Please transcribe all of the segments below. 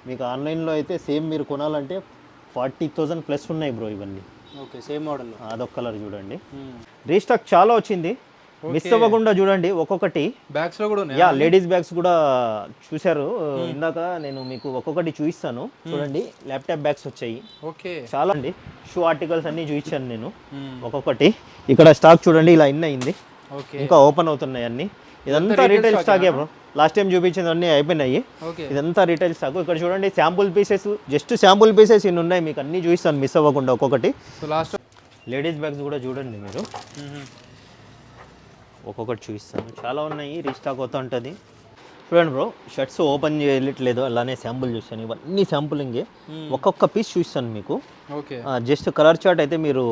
మీకు ఆన్లైన్లో అయితే సేమ్ మీరు కొనాలంటే 40,000 ప్లస్ ఉన్నాయి బ్రో ఇవన్నీ. Okay, same model. అదొక కలర్ చూడండి. రీస్టాక్ చాలా వచ్చింది, మిస్ అవ్వకుండా చూడండి. ఒక్కొక్కటి బ్యాగ్స్ లో కూడా ఉన్నాయి. యా, లేడీస్ బ్యాగ్స్ కూడా చూశారు ఇందాక. నేను మీకు ఒక్కొక్కటి చూపిస్తాను చూడండి. ల్యాప్టాప్ బ్యాగ్స్ వచ్చాయి. ఓకే, చాలా అండి. షూ ఆర్టికల్స్ అన్నీ చూపించాను నేను ఒక్కొక్కటి. ఇక్కడ స్టాక్ చూడండి ఇలా ఇన్ అయింది, ఇంకా ఓపెన్ అవుతున్నాయి అన్ని. ఇదంతా రీటైల్ స్టాకే బ్రో. లాస్ట్ టైం చూపించినవన్నీ అయిపోయినాయి. ఇదంతా రీటైల్ స్టాక్. ఇక్కడ చూడండి sample pieces, just sample pieces ఇన్ని ఉన్నాయి. మీకు అన్నీ చూపిస్తాను మిస్ అవ్వకుండా ఒక్కొక్కటి. లేడీస్ బ్యాగ్స్ కూడా చూడండి మీరు, ఒక్కొక్కటి చూపిస్తాను. చాలా ఉన్నాయి, రీస్టాక్ అవుతూ ఉంటుంది. చూడండి బ్రో, షర్ట్స్ ఓపెన్ చేయట్లేదు, అలానే శాంపుల్ చూస్తాను. ఇవన్నీ శాంపులింగే, ఒక్కొక్క పీస్ చూస్తాను మీకు. జస్ట్ కలర్ చార్ట్ అయితే మీరు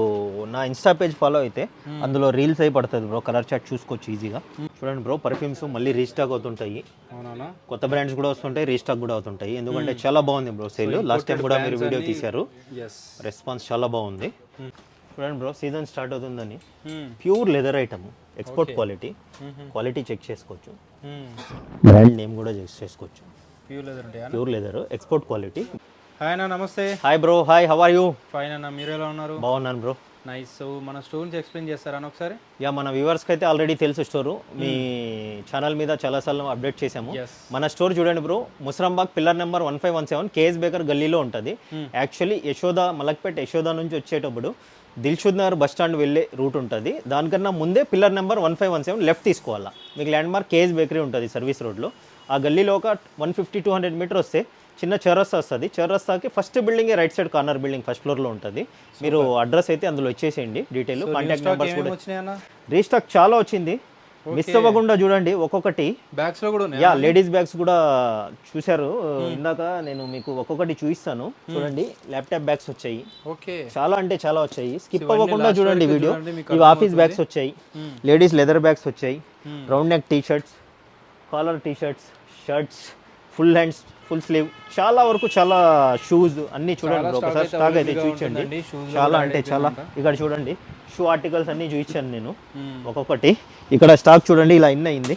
నా ఇన్స్టా పేజ్ ఫాలో అయితే అందులో రీల్స్ అయి పడుతుంది బ్రో. కలర్ చార్ట్ చూసుకోవచ్చు ఈజీగా. చూడండి బ్రో, పర్ఫ్యూమ్స్ మళ్ళీ రీస్టాక్ అవుతుంటాయి. కొత్త బ్రాండ్స్ కూడా వస్తుంటాయి, రీస్టాక్ కూడా అవుతుంటాయి. ఎందుకంటే చాలా బాగుంది బ్రో సేల్. లాస్ట్ టైం కూడా మీరు వీడియో తీశారు, రెస్పాన్స్ చాలా బాగుంది. చూడండి బ్రో, సీజన్ స్టార్ట్ అవుతుందని pure leather item, export quality. Quality check చేసుకోవచ్చు, బ్రాండ్ నేమ్ కూడా చెక్ చేసుకోవచ్చు. Pure leather, export quality. Hi అన్న, నమస్తే. Hi bro, hi, how are you? Fine అన్న, మీరు ఎలా ఉన్నారు? బాగున్నాను బ్రో. నైస్. సో మన స్టోర్ నుంచి ఎక్స్ప్లెయిన్ చేస్తారా ఒకసారి? యా, మన వ్యూవర్స్కి అయితే ఆల్రెడీ తెలుసు స్టోరు. మీ ఛానల్ మీద చాలాసార్లు అప్డేట్ చేసాము. మన స్టోర్ చూడండి bro, Musarambagh pillar number 1517 KS baker గల్లీలో ఉంటుంది. యాక్చువల్లీ యశోద, మలక్పేట్ యశోద నుంచి వచ్చేటప్పుడు దిల్షుద్ నగర్ బస్ స్టాండ్ వెళ్ళే రూట్ ఉంటుంది. దానికన్నా ముందే పిల్లర్ నెంబర్ 1517 లెఫ్ట్ తీసుకోవాలా. మీకు ల్యాండ్ మార్క్ కేఎస్ బేకరీ ఉంటుంది సర్వీస్ రోడ్లో. ఆ గల్లీలో ఒక 150-200 మీటర్ వస్తే చిన్న చౌరస్తా వస్తుంది. చౌరస్తాకి first building right side corner building first ఫ్లోర్లో ఉంటుంది. మీరు అడ్రస్ అయితే అందులో ఇచ్చేసేయండి, డీటెయిల్, కాంటాక్ట్ నెంబర్స్ కూడా. రీస్టాక్ చాలా వచ్చింది, మిస్ అవ్వకుండా చూడండి. ఒక్కొక్కటి బ్యాగ్స్ లో కూడా యా, లేడీస్ బ్యాగ్స్ కూడా చూశారు ఇందాక. నేను మీకు ఒక్కొక్కటి చూపిస్తాను చూడండి. ల్యాప్టాప్ బ్యాగ్స్ వచ్చాయి, చాలా అంటే చాలా వచ్చాయి. స్కిప్ అవ్వకుండా చూడండి వీడియో. ఇవి ఆఫీస్ బ్యాగ్స్ వచ్చాయి, లేడీస్ లెదర్ బ్యాగ్స్ వచ్చాయి, round neck T shirts, collar T shirts, shirts, full hands, full sleeve, చాలా వరకు చాలా షూస్ అన్నీ చూడండి. ఒకసారి స్టాక్ అయితే చూపించండి. చాలా అంటే చాలా. ఇక్కడ చూడండి, షూ ఆర్టికల్స్ అన్నీ చూపించాను నేను ఒక్కొక్కటి. ఇక్కడ స్టాక్ చూడండి ఇలా ఇన్ అయింది,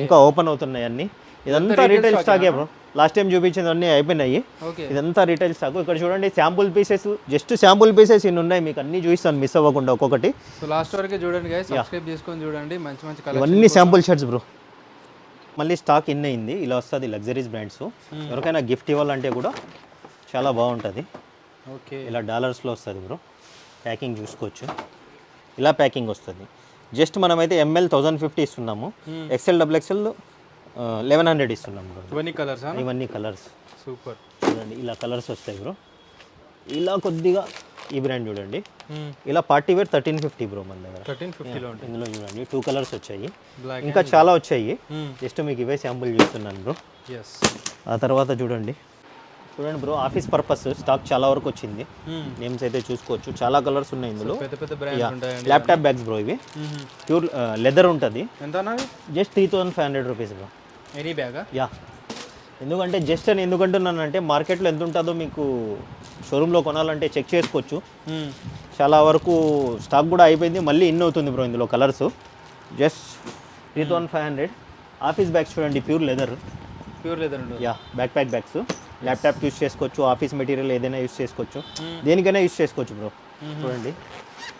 ఇంకా ఓపెన్ అవుతున్నాయి అన్ని. ఇదంతా రీటైల్ స్టాకే బ్రో. లాస్ట్ టైం చూపించినవన్నీ అయిపోయినాయి. ఇదంతా రీటైల్ స్టాక్. ఇక్కడ చూడండి sample pieces, just sample pieces ఇన్ని ఉన్నాయి. మీకు అన్ని చూపిస్తాను మిస్ అవ్వకుండా ఒక్కొక్కటి. లాస్ట్ వరకు చూడండి గైస్, సబ్స్క్రైబ్ చేసుకొని చూడండి. మంచి మంచి కలెక్షన్. ఇవన్నీ శాంపుల్ షర్ట్స్ బ్రో. మళ్ళీ స్టాక్ ఇన్ అయింది, ఇలా వస్తుంది లగ్జరీస్ బ్రాండ్స్. ఎవరికైనా గిఫ్ట్ ఇవ్వాలంటే కూడా చాలా బాగుంటుంది. ఇలా డాలర్స్లో వస్తుంది బ్రో. ప్యాకింగ్ చూసుకోవచ్చు, ఇలా ప్యాకింగ్ వస్తుంది. జస్ట్ మనమైతే ఎంఎల్ 1050 ఇస్తున్నాము, ఎక్సెల్ XXL 1100 ఇస్తున్నాము బ్రో. ఇవన్నీ కలర్స్ సూపర్. చూడండి ఇలా కలర్స్ వస్తాయి బ్రో. ఇలా కొద్దిగా ఈ బ్రాండ్ చూడండి, ఇలా పార్టీ వేర్ 1350 బ్రో మన దగ్గర. 1350లో ఇందులో చూడండి 2 కలర్స్ వచ్చాయి, ఇంకా చాలా వచ్చాయి. జస్ట్ మీకు ఇవే శాంపుల్ చూస్తున్నాను బ్రో. ఆ తర్వాత చూడండి బ్రో, ఆఫీస్ పర్పస్ స్టాక్ చాలా వరకు వచ్చింది. నేమ్స్ అయితే చూసుకోవచ్చు, చాలా కలర్స్ ఉన్నాయి ఇందులో. ల్యాప్టాప్ బ్యాగ్స్ బ్రో, ఇవి ప్యూర్ లెదర్ ఉంటుంది. Just 3500 rupees bro. Any bag? Yeah. ఎందుకంటే జస్ట్ అని ఎందుకంటున్నానంటే మార్కెట్లో ఎంత ఉంటుందో మీకు షోరూంలో కొనాలంటే చెక్ చేసుకోవచ్చు. చాలా వరకు స్టాక్ కూడా అయిపోయింది, మళ్ళీ ఇన్ అవుతుంది బ్రో ఇందులో కలర్స్. జస్ట్ 3500. ఆఫీస్ బ్యాగ్స్ చూడండి, pure leather. Yeah, back pack bags. Laptop use చేసుకోవచ్చు, ఆఫీస్ మెటీరియల్ ఏదైనా యూస్ చేసుకోవచ్చు, దేనికైనా యూస్ చేసుకోవచ్చు బ్రో. చూడండి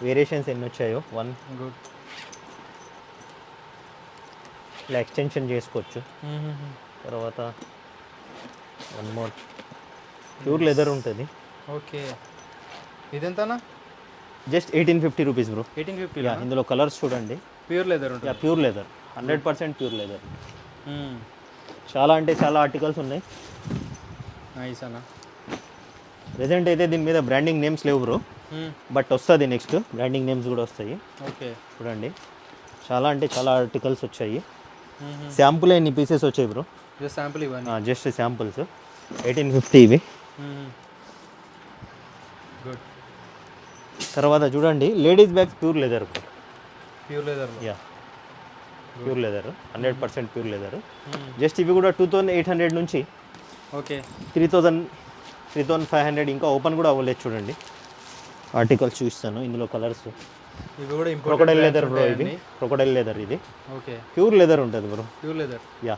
వేరియేషన్స్ ఎన్ని వచ్చాయో. గుడ్. ఇలా ఎక్స్టెన్షన్ చేసుకోవచ్చు. తర్వాత 1 మోర్ ప్యూర్ లెదర్ ఉంటుంది. ఓకే, ఇదెంతనా? Just 1850 rupees bro. 1850. ఇందులో కలర్స్ చూడండి. ప్యూర్ లెదర్ ఉంటుంది. Pure leather, 100% pure leather. చాలా అంటే చాలా ఆర్టికల్స్ ఉన్నాయి. నైస్ అన్న. ప్రెజెంట్ అయితే దీని మీద బ్రాండింగ్ నేమ్స్ లేవు బ్రో, బట్ వస్తుంది నెక్స్ట్ బ్రాండింగ్ నేమ్స్ కూడా వస్తాయి. ఓకే, చూడండి చాలా అంటే చాలా ఆర్టికల్స్ వచ్చాయి. శాంపుల్ ఎన్ని పీసెస్ వచ్చాయి బ్రో? శాంపుల్ ఇవ్వండి. జస్ట్ శాంపుల్స్ 1850 ఇవి. గుడ్. తర్వాత చూడండి ladies bags pure leather bro. Pure leather. Yeah, pure leather, 100% pure leather. Just ఇవి కూడా 2800 నుంచి 3500, ఇంకా ఓపెన్ కూడా అవ్వలేదు. చూడండి ఆర్టికల్స్ చూపిస్తాను, ఇందులో కలర్స్. ఇవి కూడా క్రొకొడైల్ లెదర్ బ్రో. ఇది క్రొకొడైల్ లెదర్, ఇది ప్యూర్ లెదర్ ఉంటుంది బ్రో. Pure leather. యా,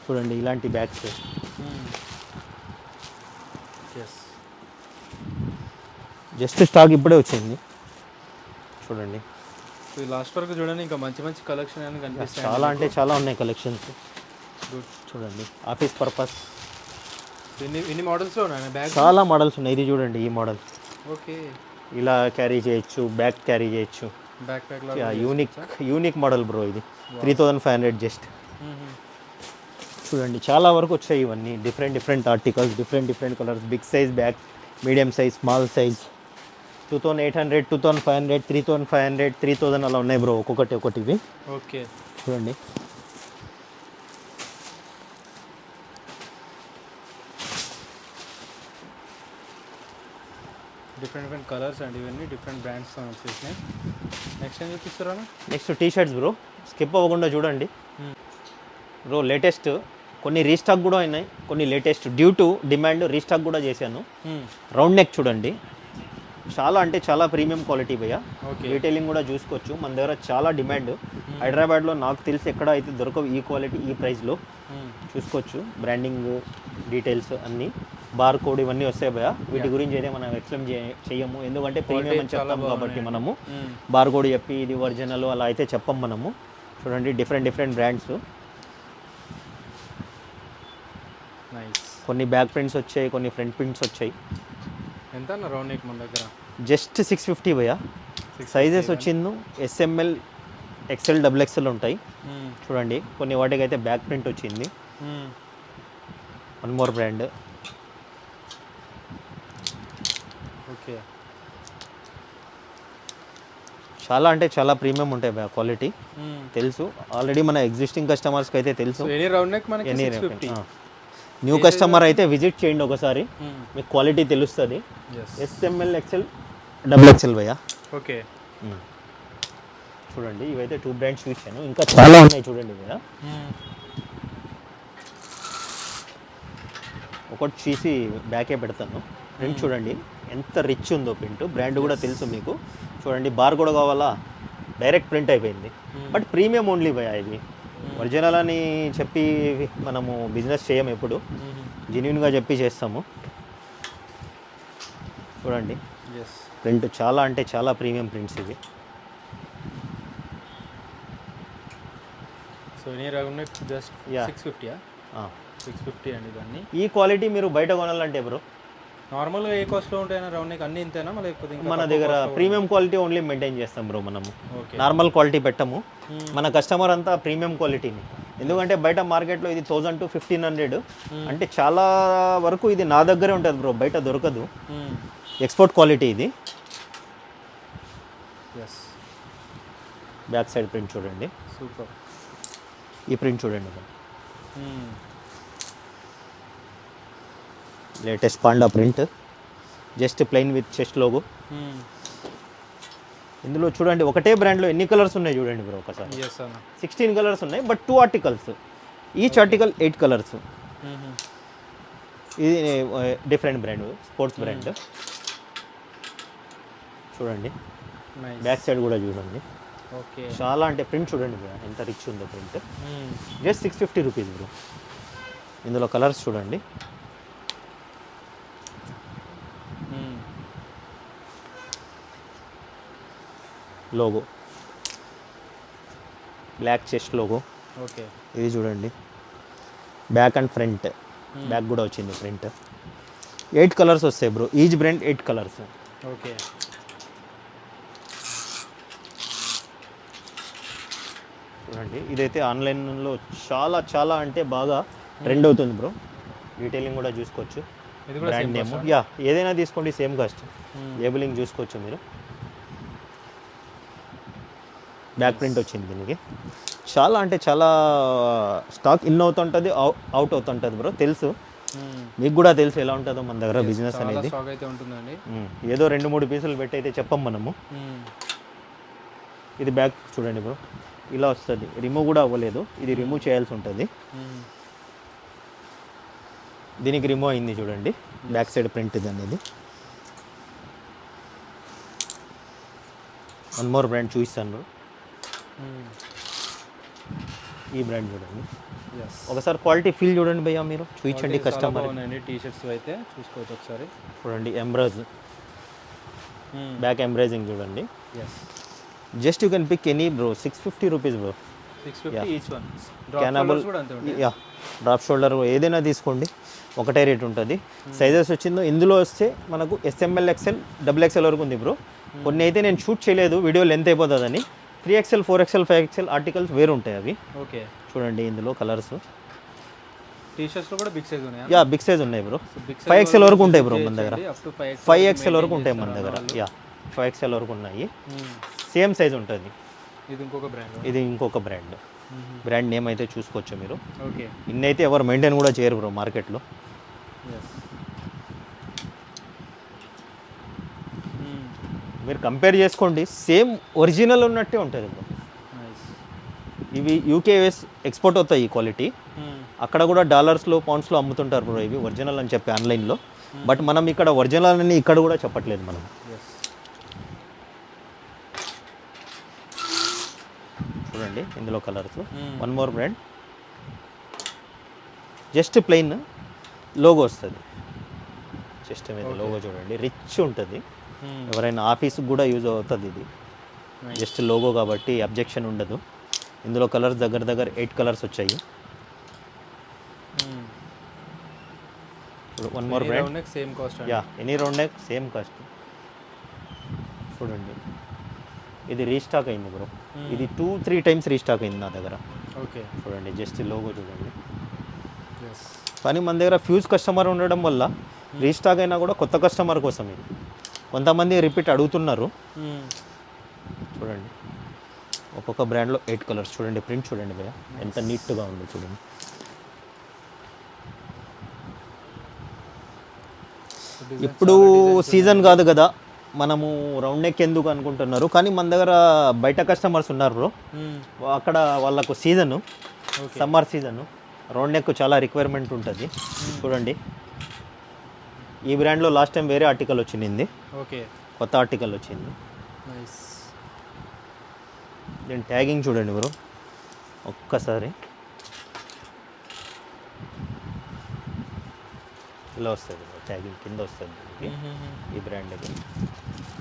చూడండి ఇలాంటి బ్యాగ్స్ ఎస్. జస్ట్ స్టాక్ ఇప్పుడే వచ్చింది చూడండి. ఈ లాస్ట్ వరకు చూడండి, ఇంకా మంచి మంచి కలెక్షన్ అని కనిపిస్తాయి. చాలా అంటే చాలా ఉన్నాయి కలెక్షన్స్. గుడ్. చూడండి ఆఫీస్ పర్పస్ ఎన్ని మోడల్స్లో ఉన్నాయి బ్యాగ్? చాలా మోడల్స్ ఉన్నాయి. ఇది చూడండి ఈ మోడల్. ఓకే. ఇలా క్యారీ చేయొచ్చు, బ్యాగ్ క్యారీ చేయొచ్చు. Backpack unique model bro. ఇది 3500 జస్ట్. చూడండి చాలా వరకు వచ్చాయి ఇవన్నీ. Different articles, different colours, big size bag, medium size, small size. 2800, 2500, 3500, 3000 అలా ఉన్నాయి బ్రో. ఒక్కొక్కటి ఇవి. ఓకే. చూడండి డిఫరెంట్ కలర్స్ అండ్ ఇవన్నీ డిఫరెంట్ బ్రాండ్స్తో వచ్చేసినాయి. నెక్స్ట్ ఏం చూపిస్తారా? Next T shirts bro. Skip అవ్వకుండా చూడండి బ్రో. లేటెస్ట్ కొన్ని రీస్టాక్ కూడా అయినాయి, కొన్ని latest due to demand restock కూడా చేశాను. రౌండ్ నెక్ చూడండి, చాలా అంటే చాలా ప్రీమియం క్వాలిటీ భయ్య. డీటెయిలింగ్ కూడా చూసుకోవచ్చు. మన దగ్గర చాలా డిమాండ్. హైదరాబాద్లో నాకు తెలిసి ఎక్కడ అయితే దొరకవు ఈ క్వాలిటీ ఈ ప్రైస్లో. చూసుకోవచ్చు. బ్రాండింగ్ డీటెయిల్స్ అన్నీ, బార్ కోడ్ ఇవన్నీ వస్తాయి భయ్య. వీటి గురించి అయితే మనం ఎక్స్ప్లెయిన్ చేయము, ఎందుకంటే ప్రీమియం అని చెప్తాం కాబట్టి మనము. బార్ కోడ్ చెప్పి ఇది ఒరిజినల్ అలా అయితే చెప్పం మనము. చూడండి డిఫరెంట్ బ్రాండ్స్. కొన్ని బ్యాక్ ప్రింట్స్ వచ్చాయి, కొన్ని ఫ్రంట్ ప్రింట్స్ వచ్చాయి. ఎంత రౌండ్ నెక్ మన దగ్గర? జస్ట్ 650 భయ్య. సైజెస్ వచ్చింది SML, XL, XXL ఉంటాయి. చూడండి కొన్ని వాటికి అయితే బ్యాక్ ప్రింట్ వచ్చింది. One more brand. ఓకే. చాలా అంటే చాలా ప్రీమియం ఉంటాయి భయ్య క్వాలిటీ. తెలుసు ఆల్రెడీ మన ఎగ్జిస్టింగ్ కస్టమర్స్కి అయితే తెలుసు. న్యూ కస్టమర్ అయితే విజిట్ చేయండి ఒకసారి, మీకు క్వాలిటీ తెలుస్తుంది. SML, XL, XXL భయ్య. ఓకే. చూడండి ఇవైతే 2 బ్రాండ్స్ చూసాను, ఇంకా చాలా ఉన్నాయి చూడండి భయ్య. ఒకటి చూసి బ్యాకే పెడతాను. ప్రింట్ చూడండి ఎంత రిచ్ ఉందో ప్రింట్. బ్రాండ్ కూడా తెలుసు మీకు. చూడండి బార్ కూడా కావాలా, డైరెక్ట్ ప్రింట్ అయిపోయింది. బట్ ప్రీమియం ఓన్లీ భయ్య. ఇది ఒరిజినల్ అని చెప్పి మనము బిజినెస్ చేయము, ఎప్పుడు జెన్యూన్గా చెప్పి చేస్తాము. చూడండి ప్రింట్ చాలా అంటే చాలా ప్రీమియం ప్రింట్స్ ఇవి. సో జస్ట్ 650 అండి ఇవన్నీ. ఈ క్వాలిటీ మీరు బయట కొనాలంటే బ్రో నార్మల్గా ఏ కాస్ట్లో ఉంటాయన్నా రౌండ్ నెక్ అన్నీ ఇంతేనా, లేకపోతే మన దగ్గర ప్రీమియం క్వాలిటీ ఓన్లీ మెయింటైన్ చేస్తాం బ్రో మనము. నార్మల్ క్వాలిటీ పెట్టము. మన కస్టమర్ అంతా ప్రీమియం క్వాలిటీని, ఎందుకంటే బయట మార్కెట్లో ఇది 1000 to 1500 అంటే చాలా వరకు ఇది నా దగ్గరే ఉంటుంది బ్రో, బయట దొరకదు. ఎక్స్పోర్ట్ క్వాలిటీ ఇది. బ్యాక్ సైడ్ ప్రింట్ చూడండి, సూపర్. ఈ ప్రింట్ చూడండి bro. Latest panda print, just plain with chest logo. ఇందులో చూడండి ఒకటే బ్రాండ్లో ఎన్ని కలర్స్ ఉన్నాయి చూడండి బ్రో ఒకసారి. 16 కలర్స్ ఉన్నాయి, but 2 articles. Each article 8 colours. ఇది డిఫరెంట్ బ్రాండ్, స్పోర్ట్స్ బ్రాండ్. చూడండి బ్యాక్ సైడ్ కూడా చూడండి. చాలా అంటే ప్రింట్ చూడండి బ్రో ఎంత రిచ్ ఉందో ప్రింట్. Just 650 rupees bro. ఇందులో కలర్స్ చూడండి. Logo, black chest logo. Okay. ఇది చూడండి బ్యాక్ అండ్ ఫ్రంట్. బ్యాక్ కూడా వచ్చింది ప్రింట్. 8 కలర్స్ వస్తాయి bro. Each brand 8 colours. Okay. చూడండి ఇదైతే ఆన్లైన్లో చాలా చాలా అంటే బాగా ట్రెండ్ అవుతుంది బ్రో. డీటెయిలింగ్ కూడా చూసుకోవచ్చు. బ్రాండ్ నేమ్ ఏదైనా తీసుకోండి సేమ్ కాస్ట్. లేబులింగ్ చూసుకోవచ్చు మీరు. బ్యాక్ ప్రింట్ వచ్చింది దీనికి. చాలా అంటే చాలా స్టాక్ ఇన్ అవుతుంటుంది, అవుట్ అవుతుంటుంది బ్రో. తెలుసు మీకు కూడా తెలుసు ఎలా ఉంటుందో మన దగ్గర బిజినెస్ అనేది. ఏదో 2-3 పీసులు పెట్టి అయితే చెప్పం మనము. ఇది బ్యాక్ చూడండి బ్రో, ఇలా వస్తుంది. రిమూవ్ కూడా అవ్వలేదు, ఇది రిమూవ్ చేయాల్సి ఉంటుంది. దీనికి రిమూవ్ అయింది చూడండి. బ్యాక్ సైడ్ ప్రింట్ ఇది అనేది. వన్ మోర్ బ్రాండ్ చూపిస్తాను బ్రో. ఈ బ్రాండ్ చూడండి, ఎస్ ఒకసారి క్వాలిటీ ఫీల్ చూడండి భయ్యా, మీరు చూపించండి కస్టమర్. బాగున్నాయండి టీ షర్ట్స్ అయితే చూసుకోవచ్చు ఒకసారి. చూడండి ఎంబ్రాజ్, బ్యాక్ ఎంబ్రాజింగ్ చూడండి. Yes just you can pick any bro, 650 rupees bro. 650 each one. క్యానబుల్, కూడా అంతే ఉంటాయి. యా డ్రాప్ షోల్డర్ ఏదైనా తీసుకోండి ఒకటే రేట్ ఉంటుంది. సైజెస్ వచ్చిందో ఇందులో వస్తే మనకు SML, XL, XXL వరకు ఉంది బ్రో. కొన్ని అయితే నేను షూట్ చేయలేదు, వీడియో లెంత్ అయిపోతుందని. 3XL, 4XL, 5XL ఆర్టికల్స్ వేరు ఉంటాయి అవి. ఓకే చూడండి ఇందులో కలర్స్. టీ షర్ట్స్లో కూడా బిగ్ సైజ్ ఉన్నాయి. యా బిగ్ సైజ్ ఉన్నాయి బ్రో, 5XL వరకు ఉంటాయి బ్రో మన దగ్గర. అప్ టు 5XL 5XL వరకు ఉంటాయి మన దగ్గర. యా 5XL వరకు ఉన్నాయి, సేమ్ సైజ్ ఉంటుంది. ఇది ఇంకొక బ్రాండ్. ఇది ఇంకొక బ్రాండ్, బ్రాండ్ నేమ్ అయితే చూసుకోవచ్చు మీరు. ఓకే ఇన్ని అయితే ఎవరు మెయింటైన్ కూడా చేయరు బ్రో మార్కెట్లో. ఎస్ మీరు కంపేర్ చేసుకోండి, సేమ్ ఒరిజినల్ ఉన్నట్టే ఉంటుంది బ్రో. నైస్. ఇవి యూకేఎస్ ఎక్స్పోర్ట్ అవుతాయి ఈ క్వాలిటీ. అక్కడ కూడా డాలర్స్లో, పౌండ్స్లో అమ్ముతుంటారు బ్రో ఇవి ఒరిజినల్ అని చెప్పి ఆన్లైన్లో. బట్ మనం ఇక్కడ ఒరిజినల్ అని ఇక్కడ కూడా చెప్పట్లేదు మనం. ఎస్ చూడండి ఇందులో colours. One more brand, just plain logo వస్తుంది. జస్ట్ మీద లోగో చూడండి, రిచ్ ఉంటుంది. ఎవరైనా ఆఫీస్కి కూడా యూజ్ అవుతుంది ఇది. జస్ట్ లోగో కాబట్టి అబ్జెక్షన్ ఉండదు. ఇందులో కలర్స్ దగ్గర దగ్గర 8 కలర్స్ వచ్చాయి. One more brand, same cost. Yeah any round neck same cost. చూడండి ఇది రీస్టాక్ అయింది బ్రో. ఇది 2-3 టైమ్స్ రీస్టాక్ అయింది నా దగ్గర. ఓకే చూడండి జస్ట్ లోగో చూడండి. ఎస్ కానీ మన దగ్గర ఫ్యూజ్ కస్టమర్ ఉండడం వల్ల రీస్టాక్ అయినా కూడా కొత్త కస్టమర్ కోసం ఇది. కొంతమంది రిపీట్ అడుగుతున్నారు. చూడండి ఒక్కొక్క బ్రాండ్లో 8 కలర్స్. చూడండి ప్రింట్ చూడండి భయ్య ఎంత నీట్గా ఉంది చూడండి. ఇప్పుడు సీజన్ కాదు కదా, మనము రౌండ్ నెక్ ఎందుకు అనుకుంటున్నారు, కానీ మన దగ్గర బయట కస్టమర్స్ ఉన్నారు బ్రో. అక్కడ వాళ్ళకు season, summer season, round neck చాలా రిక్వైర్మెంట్ ఉంటుంది. చూడండి ఈ బ్రాండ్లో లాస్ట్ టైం వేరే ఆర్టికల్ వచ్చింది, ఓకే కొత్త ఆర్టికల్ వచ్చింది. నైస్. దీని ట్యాగింగ్ చూడండి బ్రో ఒక్కసారి, ఇలా వస్తుంది ట్యాగింగ్, కింద వస్తుంది ఈ బ్రాండ్కి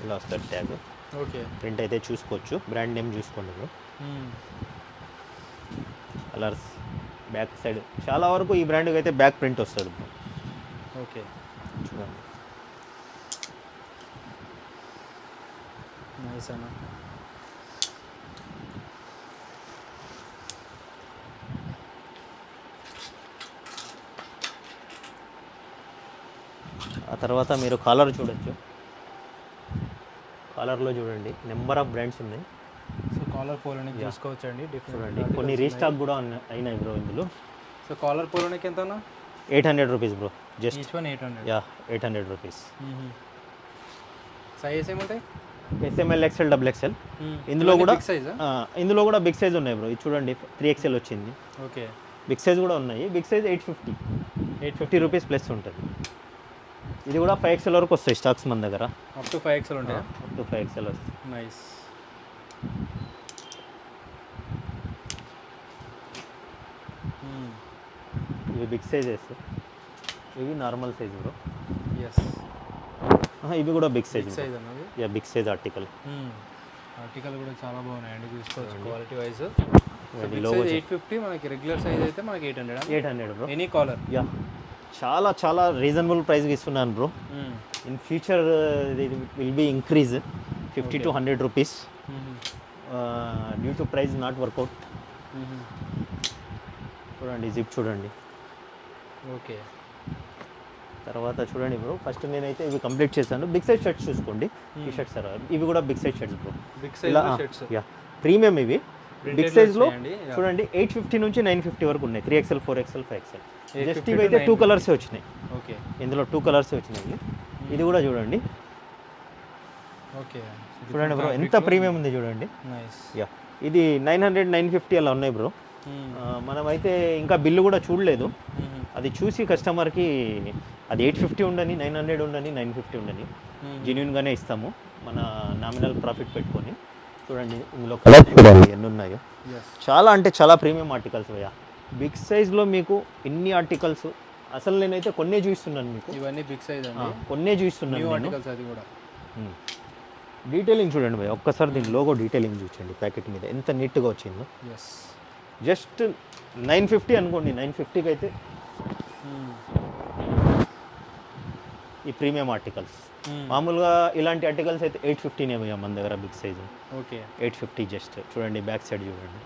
ఇలా వస్తుంది ట్యాగ్. ఓకే ప్రింట్ అయితే చూసుకోవచ్చు, బ్రాండ్ నేమ్ చూసుకోండి బ్రో. కలర్స్ బ్యాక్ సైడ్ చాలా వరకు ఈ బ్రాండ్కి అయితే బ్యాక్ ప్రింట్ వస్తుంది బ్రో. ఓకే చూడండి నైస్ అన్న. ఆ తర్వాత మీరు కాలర్ చూడొచ్చు. కాలర్లో చూడండి నెంబర్ ఆఫ్ బ్రాండ్స్ ఉన్నాయి. సో కాలర్ పోలోనిక్ చూసుకోవచ్చు అండి. చూడండి కొన్ని రీస్టాక్ కూడా అయినాయి బ్రో ఇందులో. సో కాలర్ పోలోనిక్ ఎంత అన్న? 800 rupees bro. Just each one 800. Yeah 800 rupees. Size ఏముంటాయి? SML, XL, XXL. ఇందులో కూడా బిగ్ సైజ్ ఉన్నాయి బ్రో. ఇది చూడండి 3XL వచ్చింది. ఓకే బిగ్ సైజ్ కూడా ఉన్నాయి. బిగ్ సైజ్ 850 రూపీస్ ప్లస్ ఉంటుంది. ఇది కూడా 5XL వరకు వస్తాయి స్టాక్స్ మన దగ్గర. అప్ టు 5XL ఉంటాయి. అప్ టు 5XL వస్తాయి. నైస్. ఇవి బిగ్ సైజెస్, ఇవి నార్మల్ సైజ్ బ్రో. ఎస్ ఇవి కూడా బిగ్ సైజ్. సైజ్ అన్నది yeah big size article. Article కూడా చాలా బాగున్నాయండి, చూసుకోవచ్చు క్వాలిటీ వైజ్. లోగో 850, మనకి రెగ్యులర్ సైజ్ అయితే మనకి 800 బ్రో. Any caller. యా చాలా చాలా రీజనబుల్ ప్రైస్కి ఇస్తున్నాను bro. In future will be increase 50 to 100 rupees due to price not work out. చూడండి జిప్ చూడండి. ఓకే తర్వాత చూడండి బ్రో, ఫస్ట్ నేనైతే ఇవి కంప్లీట్ చేశాను. బిగ్ సైజ్ షర్ట్స్ చూసుకోండి. టీ షర్ట్స్ ఇవి కూడా big size shirts bro. Big size shirts. Yeah premium ఇవి. బిగ్ సైజ్లో చూడండి 850 నుంచి 950 వరకు ఉన్నాయి. 3XL, 4XL, 5XL. జస్ట్ ఇవి అయితే 2 కలర్సే వచ్చినాయి. ఓకే ఇందులో 2 కలర్సే వచ్చినాయి. ఇది కూడా చూడండి. ఓకే చూడండి బ్రో ఎంత ప్రీమియం ఉంది చూడండి. నైస్. యా ఇది 900, 950 అలా ఉన్నాయి బ్రో. మనమైతే ఇంకా బిల్లు కూడా చూడలేదు. అది చూసి కస్టమర్కి అది 850 ఉండని, 900 ఉండని, 950 ఉండని జెన్యూన్గానే ఇస్తాము మన నామినల్ ప్రాఫిట్ పెట్టుకొని. చూడండి ఇందులో కలర్స్ చూడండి ఎన్ని ఉన్నాయో. చాలా అంటే చాలా ప్రీమియం ఆర్టికల్స్ భయ్యా. బిగ్ సైజ్లో మీకు ఇన్ని ఆర్టికల్స్ అసలు నేనైతే కొన్నే చూస్తున్నాను మీకు. ఇవన్నీ బిగ్ సైజ్ అండి, కొన్నే చూస్తున్నాను ఆర్టికల్స్. అది కూడా డీటెయిలింగ్ చూడండి భయ్యా, ఒక్కసారి దీని లోగో డీటెయిలింగ్ చూడండి ప్యాకెట్ మీద ఎంత నీట్గా వచ్చిందో. జస్ట్ 950 అనుకోండి, 950కి అయితే ఈ ప్రీమియం ఆర్టికల్స్. మామూలుగా ఇలాంటి ఆర్టికల్స్ అయితే 850 భయ్యా మన దగ్గర బిగ్ సైజు. Okay 850 just. చూడండి బ్యాక్ సైడ్ చూడండి.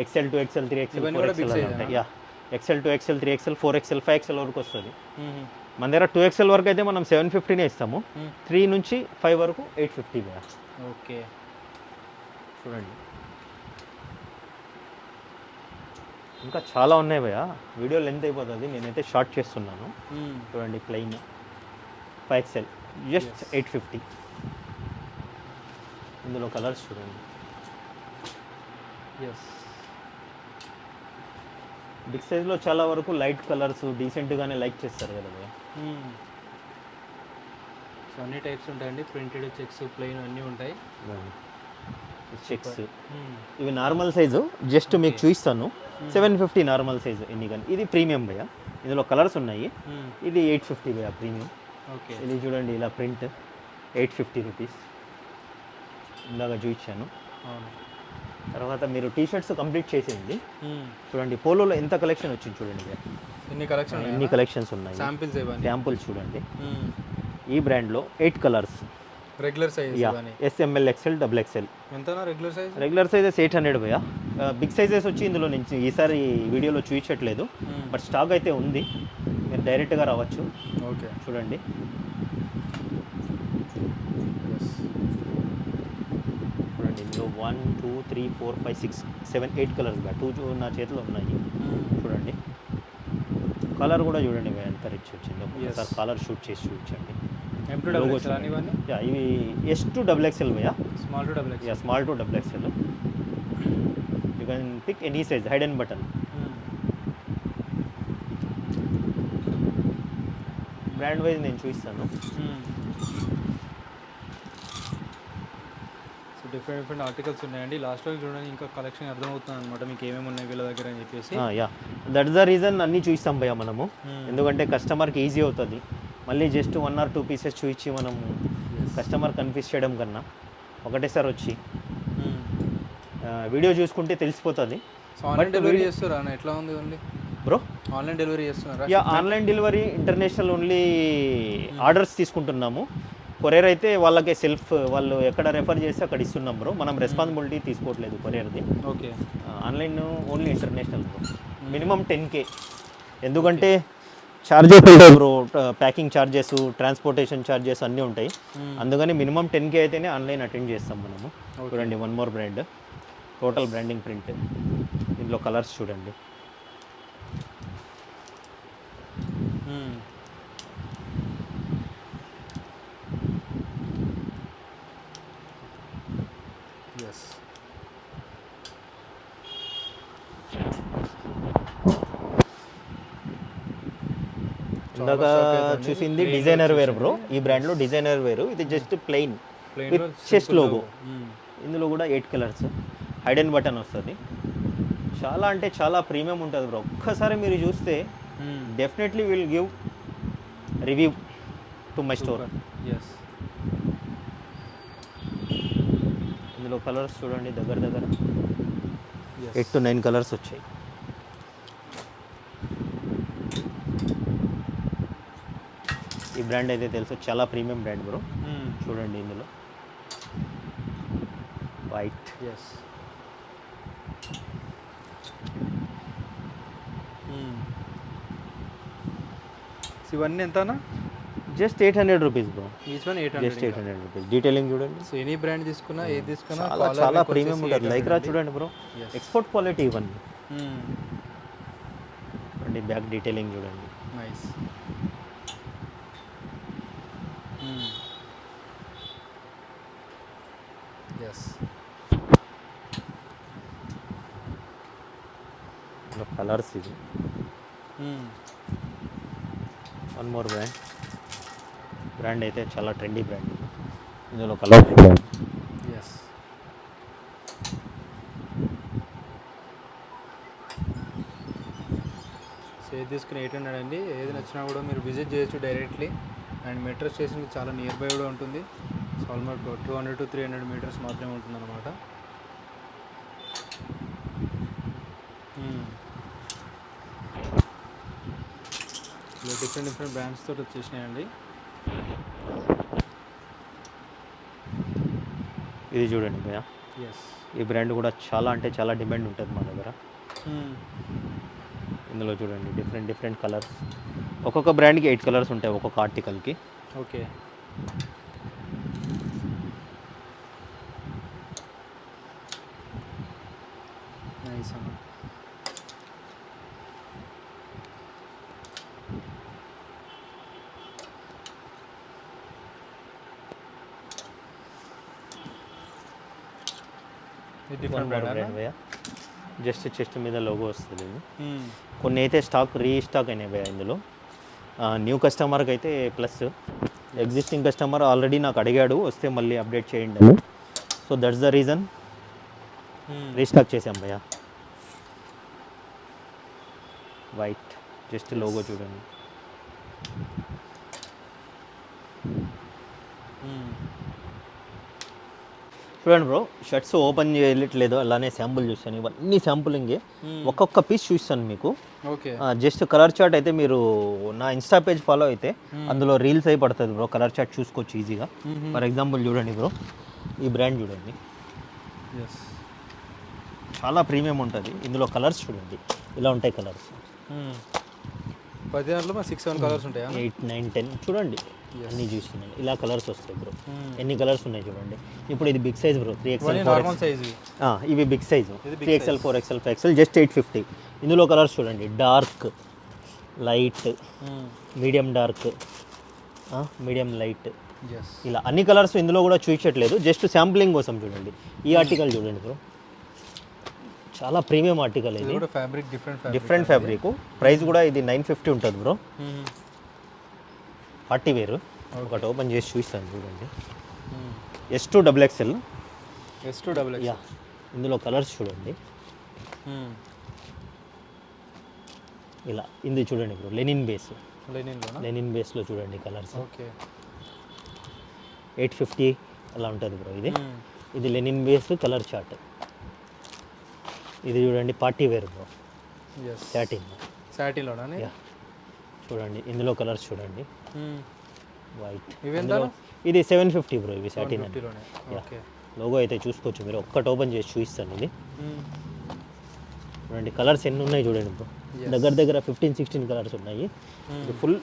XL to XL 3XL 4XL ఉంటాయి. XL to XL 3XL 4XL 5XL వరకు వస్తుంది. మన దగ్గర 2XL వరకు అయితే మనం 750నే ఇస్తాము. 3 నుంచి 5 వరకు 850 భయ్యా. ఓకే చూడండి ఇంకా చాలా ఉన్నాయి భయ్యా, వీడియో లెంత్ అయిపోతుంది, నేనైతే షార్ట్ చేస్తున్నాను. చూడండి ప్లెయిన్ 5XL జస్ట్ 850. ఇందులో కలర్స్ చూడండి. బిగ్ సైజ్లో చాలా వరకు లైట్ కలర్స్ డీసెంట్గానే లైక్ చేస్తారు కదా భయ్యా. సో అన్ని టైప్స్ ఉంటాయండి, ప్రింటెడ్, చెక్స్, ప్లెయిన్ అన్నీ ఉంటాయి. చెక్స్ ఇవి నార్మల్ సైజు, జస్ట్ మీకు చూపిస్తాను. 750 నార్మల్ సైజు ఎన్ని కానీ. ఇది ప్రీమియం భయ్యా, ఇందులో కలర్స్ ఉన్నాయి. ఇది 850 భయ్యా ప్రీమియం. ఓకే ఇది చూడండి ఇలా ప్రింట్ 850 రూపీస్ ఇందాక చూపించాను. తర్వాత మీరు టీ షర్ట్స్ కంప్లీట్ చేసేయండి. చూడండి పోలోలో ఎంత కలెక్షన్ వచ్చింది చూడండి భయ్యా, ఎన్ని కలెక్షన్స్ ఉన్నాయి. శాంపుల్స్ చూడండి. ఈ బ్రాండ్లో 8 colours regular size. SML XL XXL. ఎంతనా రెగ్యులర్ సైజ్? రెగ్యులర్ సైజెస్ 800 భయ్యా. బిగ్ సైజెస్ వచ్చి ఇందులో నుంచి ఈసారి వీడియోలో చూపించట్లేదు, బట్ స్టాక్ అయితే ఉంది, మీరు డైరెక్ట్గా రావచ్చు. ఓకే చూడండి చూడండి ఇందులో 1 2 3 4 5 6 7 8 కలర్స్ భయ్యా. 2 నా చేతిలో ఉన్నాయి. చూడండి కలర్ కూడా చూడండి భయ్యా ఎంత రిచ్ వచ్చిందో. ఒకసారి కలర్ షూట్ చేసి చూపించండి. ఇవి S to XXL భయ్యా. Small to XXL. You can pick any size, hide and button. Brand wise నేను చూపిస్తాను. సో డిఫరెంట్ ఆర్టికల్స్ ఉన్నాయండి. లాస్ట్ రోజు చూడండి ఇంకా కలెక్షన్ అర్థమవుతుంది అనమాట మీకు ఏమేమి ఉన్నాయి వీళ్ళ దగ్గర అని చెప్పేసి. దట్ ద రీజన్ అన్నీ చూపిస్తాం భయ్యా మనము, ఎందుకంటే కస్టమర్కి ఈజీ అవుతుంది. మళ్ళీ జస్ట్ 1 or 2 పీసెస్ చూపించి మనం కస్టమర్ కన్ఫ్యూజ్ చేయడం కన్నా ఒకటేసారి వచ్చి వీడియో చూసుకుంటే తెలిసిపోతుంది. ఆన్లైన్ డెలివరీ చేస్తారా? ఎట్లా ఉంది ఓన్లీ బ్రో? ఆన్లైన్ డెలివరీ చేస్తున్నారా? Online delivery, international only orders తీసుకుంటున్నాము. కొరియర్ అయితే వాళ్ళకే సెల్ఫ్, వాళ్ళు ఎక్కడ రెఫర్ చేస్తే అక్కడ ఇస్తున్నాం బ్రో, మనం రెస్పాన్సిబిలిటీ తీసుకోవట్లేదు కొరియర్ది. Okay online only international bro. Minimum 10K, ఎందుకంటే ఛార్జెస్ ఉంటాయి bro, packing charges, transportation charges అన్నీ ఉంటాయి. అందుకని మినిమం 10K అయితేనే ఆన్లైన్ అటెండ్ చేస్తాం మనము. చూడండి one more brand, total branding print. ఇందులో కలర్స్ చూడండి. ఇందాక చూసింది డిజైనర్ వేర్ బ్రో, ఈ బ్రాండ్లో డిజైనర్ వేరు. ఇది just plain with chest logo. ఇందులో కూడా 8 కలర్స్, హైడ్ అండ్ బటన్ వస్తుంది. చాలా అంటే చాలా ప్రీమియం ఉంటుంది బ్రో. ఒక్కసారి మీరు చూస్తే definitely will give review to my store. ఇందులో కలర్స్ చూడండి, దగ్గర 8 to 9 కలర్స్ వచ్చాయి. ఈ బ్రాండ్ అయితే తెలుసు, చాలా ప్రీమియం బ్రాండ్ బ్రో. చూడండి ఇందులో వైట్. ఇవన్నీ ఎంతనా? Just 800 rupees bro. Each one 800. Just 800 rupees. Detailing చూడండి. సో ఎనీ బ్రాండ్ తీసుకున్నా, ఏది తీసుకున్నా చాలా ప్రీమియం ఉంటుంది. లైక్రా చూడండి బ్రో, ఎక్స్పోర్ట్ క్వాలిటీ ఇవన్నీ. అండి బ్యాక్ డీటెయిలింగ్ చూడండి. నైస్. కలర్స్ ఇది. వన్ మోర్ బ్రాండ్ అయితే చాలా ట్రెండీ బ్రాండ్. ఇందులో కలర్స్. ఏది తీసుకుని 800 అండి. ఏది నచ్చినా కూడా మీరు విజిట్ చేయొచ్చు డైరెక్ట్లీ. అండ్ మెట్రో స్టేషన్కి చాలా నియర్ బై కూడా ఉంటుంది. సో ఆల్మోస్ట్ 200 to 300 మీటర్స్ మాత్రమే ఉంటుంది అనమాట. ఇలా డిఫరెంట్ బ్రాండ్స్ తోటి వచ్చేసినాయండి. ఇది చూడండి భయ్యా, ఎస్, ఈ బ్రాండ్ కూడా చాలా అంటే చాలా డిమాండ్ ఉంటుంది మా దగ్గర. ఇందులో చూడండి డిఫరెంట్ కలర్స్, ఒక్కొక్క బ్రాండ్కి 8 కలర్స్ ఉంటాయి ఒక్కొక్క ఆర్టికల్కి. ఓకే, నైస్ అన్న. ఇది డిఫరెంట్ బ్రాండ్ భయ్యా, జస్ట్ చెస్ట్ మీద లోగో వస్తుంది ఇది. కొన్ని అయితే స్టాక్ రీస్టాక్ అయినాయి భయ్యా ఇందులో. న్యూ కస్టమర్కి అయితే ప్లస్, ఎగ్జిస్టింగ్ కస్టమర్ ఆల్రెడీ నాకు అడిగాడు వస్తే మళ్ళీ అప్డేట్ చేయండి. So that's the reason restock చేసాం భయ్యా. వైట్ జస్ట్ లోగో చూడండి. చూడండి బ్రో, షర్ట్స్ ఓపెన్ చేయట్లేదు, అలానే శాంపుల్ చూస్తాను. ఇవన్నీ శాంపులింగే, ఒక్కొక్క పీస్ చూస్తాను మీకు. ఓకే, జస్ట్ కలర్ చార్ట్ అయితే మీరు నా ఇన్స్టా పేజ్ ఫాలో అయితే అందులో రీల్స్ అయి పడుతుంది బ్రో. కలర్ చార్ట్ చూసుకోవచ్చు ఈజీగా. ఫర్ ఎగ్జాంపుల్ చూడండి బ్రో, ఈ బ్రాండ్ చూడండి, ఎస్, చాలా ప్రీమియం ఉంటుంది. ఇందులో కలర్స్ చూడండి, ఇలా ఉంటాయి కలర్స్. 10 దాంట్లో 6-7 కలర్స్ ఉంటాయా? 8, 9, 10 చూడండి, అన్నీ చూస్తున్నాను. ఇలా కలర్స్ వస్తాయి బ్రో. ఎన్ని కలర్స్ ఉన్నాయి చూడండి. ఇప్పుడు ఇది big size bro, 3XL, normal size. ఇవి big size 3XL, 4XL, 5XL, just 850. ఇందులో కలర్స్ చూడండి, dark, light, medium dark, medium light, ఇలా అన్ని కలర్స్ ఇందులో కూడా చూపించట్లేదు, జస్ట్ శాంప్లింగ్ కోసం చూడండి. ఈ ఆర్టికల్ చూడండి బ్రో, చాలా ప్రీమియం ఆర్టికల్. ఇది ఫ్యాబ్రిక్ డిఫరెంట్ ఫ్యాబ్రిక్. ప్రైస్ కూడా ఇది 950 ఉంటుంది బ్రో. పార్టీ వేరు. ఒకటి ఓపెన్ చేసి చూస్తాను చూడండి. S2 XXL. యా, ఇందులో కలర్స్ చూడండి, ఇలా ఇది చూడండి బ్రో, లెనిన్ బేస్లో చూడండి కలర్స్. ఓకే, 850 అలా ఉంటుంది బ్రో. ఇది లెనిన్ బేస్ కలర్ చార్ట్. ఇది చూడండి పార్టీ వేర్ బ్రో, సాటిన్లోనా. యా, చూడండి ఇందులో కలర్స్ చూడండి, వైట్. ఇది 750 బ్రో, ఇవి సాటిన్. లోగో అయితే చూసుకోవచ్చు మీరు, ఒక్కటి ఓపెన్ చేసి చూపిస్తాను. ఇది చూడండి కలర్స్ ఎన్ని ఉన్నాయి చూడండి బ్రో, దగ్గర 15-16 కలర్స్ ఉన్నాయి. ఇది full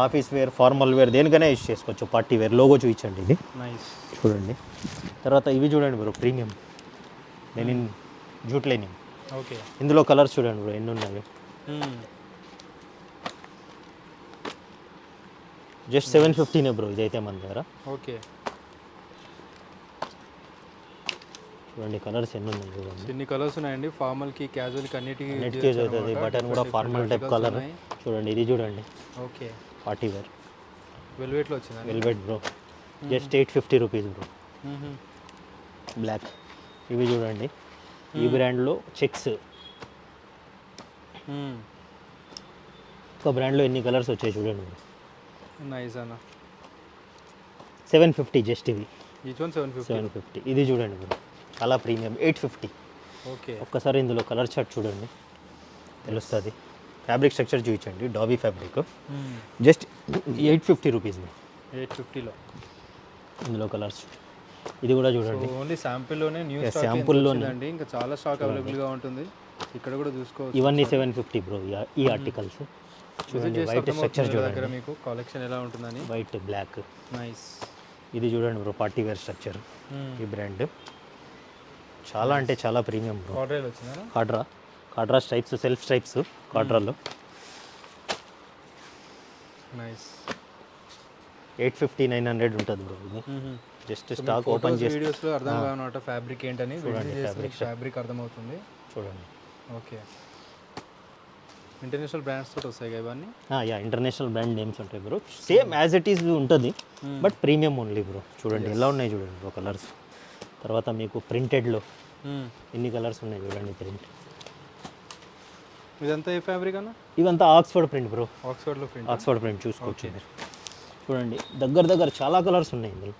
office wear, formal wear, దేనికైనా యూజ్ చేసుకోవచ్చు. పార్టీ వేర్ లోగో చూపించండి. ఇది చూడండి. తర్వాత ఇవి చూడండి bro, premium linen, jute linen. Okay, ఇందులో కలర్స్ చూడండి బ్రో ఎన్ని ఉన్నాయి. జస్ట్ 750 బ్రో ఇదైతే మన దగ్గర. ఓకే, చూడండి కలర్స్ ఎన్ని ఉన్నాయి చూడండి. ఎన్ని కలర్స్ ఉన్నాయండి, ఫార్మల్కి, క్యాజువల్కి, అన్నిటికీ యూజ్ అవుతుంది. బటన్ కూడా ఫార్మల్ టైప్ కలర్ చూడండి. ఇది చూడండి, ఓకే, పార్టీ వేర్, వెల్వెట్లో వచ్చింది. Velvet bro, just 850 rupees bro. Black. ఇవి చూడండి, ఈ బ్రాండ్లో చెక్స్. ఒక బ్రాండ్లో ఎన్ని కలర్స్ వచ్చాయి చూడండి. నైస్ అన్న. 750 జస్ట్ ఇవి. Each one 750. ఇది చూడండి బ్రో, చాలా ప్రీమియం, 850. ఓకే, ఒక్కసారి ఇందులో కలర్ చార్ట్ చూడండి తెలుస్తుంది. ఫ్యాబ్రిక్ స్ట్రక్చర్ చూపించండి, డాబీ ఫ్యాబ్రిక్. Just 850 rupees. 850లో ఇందులో కలర్స్. ఇది కూడా చూడండి, ఓన్లీ శాంపుల్లోనే, న్యూ శాంపుల్లోనే అండి, ఇంకా చాలా స్టాక్ అవైలబుల్గా ఉంటుంది. ఇక్కడ కూడా చూసుకోవచ్చు. ఇవన్నీ 750 బ్రో ఈ ఆర్టికల్స్. చూడండి వైట్ స్ట్రక్చర్ చూడండి, మీకు కలెక్షన్ ఎలా ఉంటుందని. White, black. నైస్. ఇది చూడండి బ్రో, పార్టీ వేర్ స్ట్రక్చర్. ఈ బ్రాండ్ చాలా అంటే చాలా ప్రీమియం బ్రో. ఆర్డర్ వచ్చిందా? కాడ్రా స్ట్రైప్స్, సెల్ఫ్ స్ట్రైప్స్ కాడ్రాలో. నైస్. 850, 900 ఉంటుంది బ్రో. ఇది జస్ట్ స్టాక్ ఓపెన్ చేసి వీడియోస్లో అర్థం కావన్నమాట ఫ్యాబ్రిక్ ఏంటని. ఫ్యాబ్రిక్ అర్థమవుతుంది చూడండి. ఓకే, ఇంటర్నేషనల్ బ్రాండ్స్ తోటి వస్తాయి కదా ఇవన్నీ. యా, ఇంటర్నేషనల్ బ్రాండ్ నేమ్స్ ఉంటాయి bro. Same as it is ఉంటుంది, బట్ ప్రీమియం ఓన్లీ బ్రో. చూడండి ఎలా ఉన్నాయి చూడండి బ్రో కలర్స్. తర్వాత మీకు ప్రింటెడ్లో ఎన్ని కలర్స్ ఉన్నాయి చూడండి. ప్రింట్ ఇదంతా ఏ ఫ్యాబ్రిక్ అన్న? ఇవంతా ఆక్స్ఫర్డ్ ప్రింట్ బ్రో. ఆక్స్ఫర్డ్లో ప్రింట్. ఆక్స్ఫర్డ్ ప్రింట్ చూసుకోవచ్చు మీరు. చూడండి దగ్గర చాలా కలర్స్ ఉన్నాయి ఇందులో.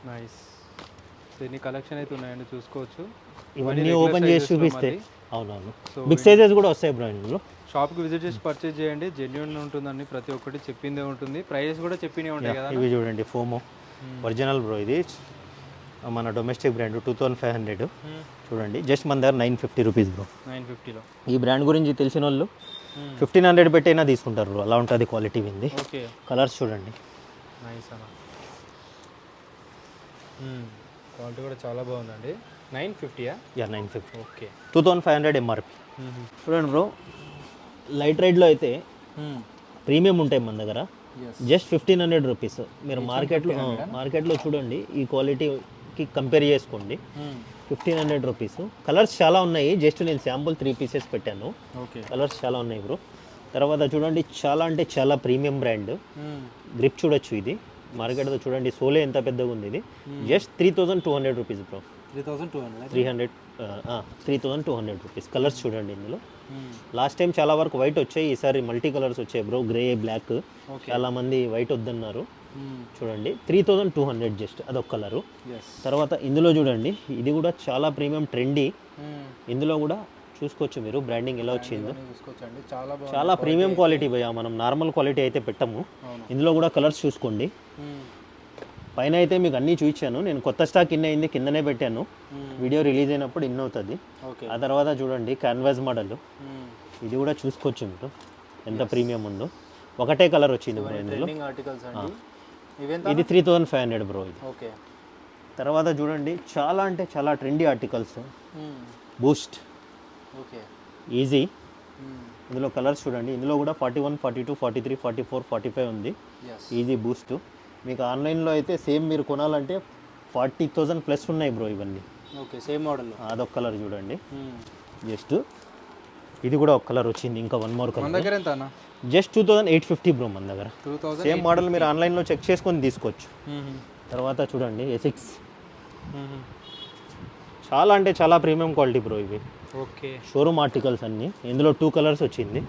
నైస్. సో ఎన్ని కలెక్షన్ అయితే ఉన్నాయండి చూసుకోవచ్చు. ఇవన్నీ ఓపెన్ చేసి చూపిస్తే అవునవును బిగ్ సైజెస్ కూడా వస్తాయి బ్రో ఇందులో. షాప్కి విజిట్ చేసి పర్చేజ్ చేయండి, జెన్యూన్ ఉంటుందండి, ప్రతి ఒక్కటి చెప్పిందే ఉంటుంది, ప్రైజెస్ కూడా చెప్పినే ఉంటాయి కదా. ఇవి చూడండి ఫోమో ఒరిజినల్ బ్రో, ఇది మన డొమెస్టిక్ బ్రాండ్ 2500 చూడండి. జస్ట్ మన దగ్గర 950 రూపీస్ బ్రో. 950లో ఈ బ్రాండ్ గురించి తెలిసిన వాళ్ళు 1500 పెట్టైనా తీసుకుంటారు బ్రో, అలా ఉంటుంది క్వాలిటీ ఉంది. ఓకే. కలర్స్ చూడండి. నైస్ అన్న. క్వాలిటీ కూడా చాలా బాగుందండి. 950యా? యా 950. ఓకే. 2500 ఎంఆర్పి. చూడండి బ్రో, లైట్ రైడ్లో అయితే ప్రీమియం ఉంటాయి మన దగ్గర. Just 1500 rupees. మీరు మార్కెట్లో చూడండి, ఈ క్వాలిటీకి కంపేర్ చేసుకోండి. 1500 రూపీస్. కలర్స్ చాలా ఉన్నాయి, జస్ట్ నేను శాంపుల్ 3 పీసెస్ పెట్టాను. కలర్స్ చాలా ఉన్నాయి బ్రో. తర్వాత చూడండి, చాలా అంటే చాలా ప్రీమియం బ్రాండ్. గ్రిప్ చూడొచ్చు, ఇది మార్కెట్లో చూడండి, సోలే ఎంత పెద్దగా ఉంది. ఇది just 3200 rupees bro. 3200 rupees. Colours చూడండి ఇందులో. లాస్ట్ టైం చాలా వరకు వైట్ వచ్చాయి, ఈసారి మల్టీ కలర్స్ వచ్చాయి బ్రో. గ్రే, బ్లాక్, చాలా మంది వైట్ వద్దన్నారు. చూడండి 3200 జస్ట్ అదొక కలరు. తర్వాత ఇందులో చూడండి, ఇది కూడా చాలా ప్రీమియం ట్రెండీ. ఇందులో కూడా చూసుకోవచ్చు మీరు బ్రాండింగ్ ఎలా వచ్చిందో. చాలా ప్రీమియం క్వాలిటీ భయ్యా, మనం నార్మల్ క్వాలిటీ అయితే పెట్టము. ఇందులో కూడా కలర్స్ చూసుకోండి. పైన అయితే మీకు అన్నీ చూపించాను నేను. కొత్త స్టాక్ ఇన్ అయింది, కిందనే పెట్టాను. వీడియో రిలీజ్ అయినప్పుడు ఇన్ అవుతుంది. ఆ తర్వాత చూడండి క్యాన్వాస్ మోడల్, ఇది కూడా చూసుకోవచ్చు మీరు ఎంత ప్రీమియం ఉందో. ఒకటే కలర్ వచ్చింది బ్రో ఇందులో. ఇది 3500 బ్రో ఇది. తర్వాత చూడండి, చాలా అంటే చాలా ట్రెండీ ఆర్టికల్స్. Boost, easy. ఇందులో కలర్స్ చూడండి, ఇందులో కూడా 41, 42, 43, 44, 45 ఉంది. Easy Boost. మీకు ఆన్లైన్లో అయితే సేమ్ మీరు కొనాలంటే 40,000 ప్లస్ ఉన్నాయి బ్రో ఇవన్నీ. Okay, same model. అదొక కలర్ చూడండి. జస్ట్ ఇది కూడా ఒక కలర్ వచ్చింది, ఇంకా వన్ మోర్ కలర్. మన దగ్గర ఎంత అన్న? జస్ట్ 2850 బ్రో మన దగ్గర. సేమ్ మోడల్ మీరు ఆన్లైన్లో చెక్ చేసుకొని తీసుకోవచ్చు. తర్వాత చూడండి ఎసిక్స్, చాలా అంటే చాలా ప్రీమియం క్వాలిటీ బ్రో ఇవి. ఓకే. షోరూమ్ ఆర్టికల్స్ అన్నీ. ఇందులో 2 కలర్స్ వచ్చింది.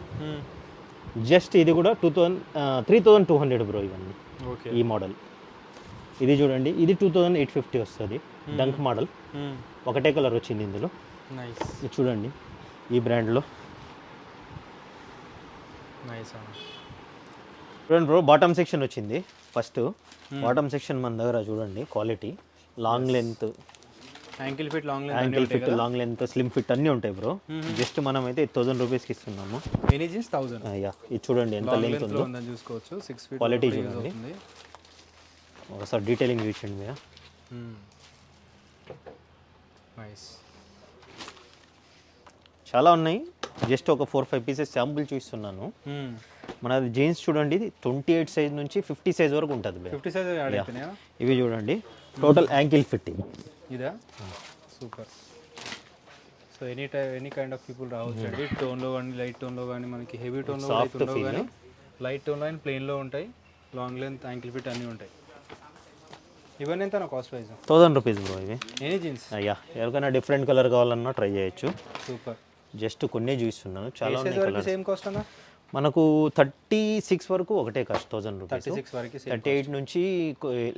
జస్ట్ ఇది కూడా 3200 బ్రో ఇవన్నీ. ఈ మోడల్. ఇది చూడండి, ఇది 2850 వస్తుంది. డంక్ మోడల్, ఒకటే కలర్ వచ్చింది ఇందులో. ఇది చూడండి ఈ బ్రాండ్లో. చూడండి బ్రో, బాటమ్ సెక్షన్ వచ్చింది ఫస్ట్. బాటమ్ సెక్షన్ మన దగ్గర చూడండి quality. Long length, ankle fit, long length, slim fit అన్నీ ఉంటాయి బ్రో. జస్ట్ మనం అయితే 1000 రూపీస్కి ఇస్తున్నాము. యా, ఇది చూడండి ఎంత లెంత్ ఉందో, చూసుకోవచ్చు. 6 ఫీట్ క్వాలిటీ చూడండి. ఒకసారి డీటెయిలింగ్ చూపించండి మీరు. చాలా ఉన్నాయి, జస్ట్ ఒక 4-5 పీసెస్ శాంపుల్ చూపిస్తున్నాను. మనది జీన్స్ చూడండి, 28 సైజ్ నుంచి 50 సైజ్ వరకు ఉంటుంది. 50 సైజ్ ఇవి చూడండి, టోటల్ యాంకిల్ ఫిట్టింగ్. ఇదా? Super. So any kind of people రావచ్చు అండి. టోన్లో కానీ, లైట్ టోన్లో కానీ, మనకి హెవీ టోన్లో కానీ, లైట్ టోన్లో కానీ, ప్లెయిన్లో ఉంటాయి. లాంగ్ లెంత్, యాంకిల్ ఫిట్ అన్నీ ఉంటాయి. ఇవన్నీ ఎంత కాస్ట్ వైజ్? 1000 రూపీస్ బ్రో ఇవి. Any jeans? అయ్యా, ఎవరికైనా డిఫరెంట్ కలర్ కావాలన్నా ట్రై చేయొచ్చు. సూపర్. జస్ట్ కొన్ని చూస్తున్నాను, చాలా సేమ్ కాస్ట్ అన్న. మనకు 36 వరకు ఒకటే కాస్ట్ 1000 రూపీస్. 38 నుంచి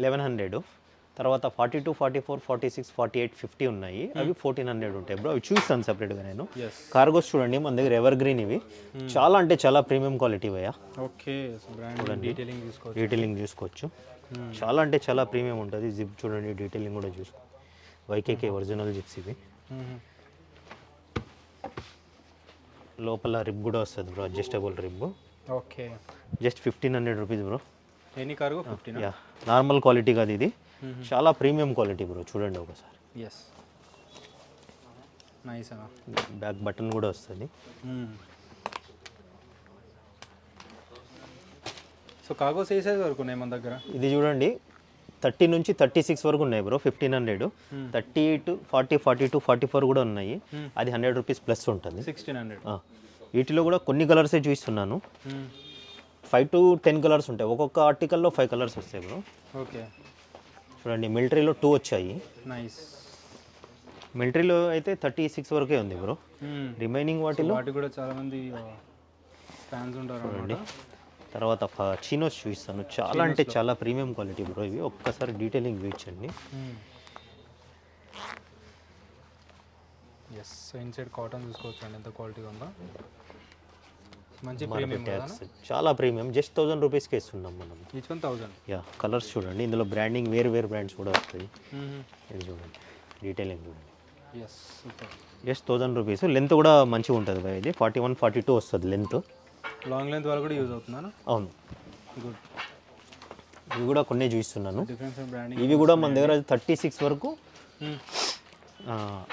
1100. తర్వాత 42, 44, 46, 48, 50 ఉన్నాయి. అవి 1400 ఉంటాయి బ్రో. అవి చూస్తాను సపరేట్గా నేను. కార్గోస్ చూడండి మన దగ్గర ఎవర్ గ్రీన్, ఇవి చాలా అంటే చాలా ప్రీమియం క్వాలిటీ అయ్యా. ఓకే. డీటెయిలింగ్ చూసుకోవచ్చు. చాలా అంటే చాలా ప్రీమియం ఉంటుంది. జిప్ చూడండి, డీటెయిలింగ్ కూడా చూసుకో. వైకేకే ఒరిజినల్ జిప్స్ ఇవి. లోపల రిబ్ కూడా వస్తుంది bro, adjustable rib. Okay. Just 1500 rupees bro. Any cargo 15? Yeah, normal quality కాదు ఇది, చాలా ప్రీమియం క్వాలిటీ బ్రో. చూడండి ఒకసారి. ఎస్, నైస్ అన్న. బ్యాక్ బటన్ కూడా వస్తుంది. సో కార్గోస్ ఏ సైజ్ వరకు ఉన్నాయి మన దగ్గర? ఇది చూడండి 30 నుంచి 36 వరకు ఉన్నాయి బ్రో. 1500, 38, 40, 42, 44 కూడా ఉన్నాయి. అది 100 రూపీస్ ప్లస్ ఉంటుంది. 1600. వీటిలో కూడా కొన్ని కలర్సే చూపిస్తున్నాను. 5 to 10 కలర్స్ ఉంటాయి. ఒక్కొక్క ఆర్టికల్లో 5 కలర్స్ వస్తాయి బ్రో. ఓకే. చూడండి మిలిటరీలో 2 వచ్చాయి. నైస్. మిలిటరీలో అయితే 36 వరకే ఉంది బ్రో. రిమైనింగ్ వాటిలో వాటి కూడా చాలా మంది ఫ్యాన్స్ ఉంటారు అన్నమాట. తర్వాత చినోస్ చూపిస్తాను. చాలా అంటే చాలా ప్రీమియం క్వాలిటీ బ్రో ఇవి. ఒక్కసారి డీటెయిలింగ్ చూపించండి. ఎస్, ఇన్సైడ్ కాటన్ చూసుకోవచ్చు అండి ఎంత క్వాలిటీగా ఉందో. మంచి ప్రీమియం కదా, చాలా ప్రీమియం. జస్ట్ 1000 రూపీస్కి ఇస్తున్నాం మనం. ఈచ్ 1000. యా, కలర్స్ చూడండి. ఇందులో బ్రాండింగ్ వేరు బ్రాండ్స్ కూడా వస్తాయి. ఇది చూడండి, డీటెయిలింగ్ చూడండి. Yes, super. Just 1000 rupees. Length కూడా మంచిగా ఉంటుంది బాయ్. ఇది 41, 42 వస్తుంది లెంత్. లాంగ్ లెంత్ వాళ్ళు కూడా యూజ్ అవుతున్నాను. అవును, గుడ్. ఇవి కూడా కొన్ని చూపిస్తున్నాను. Difference branding. ఇవి కూడా మన దగ్గర 36 వరకు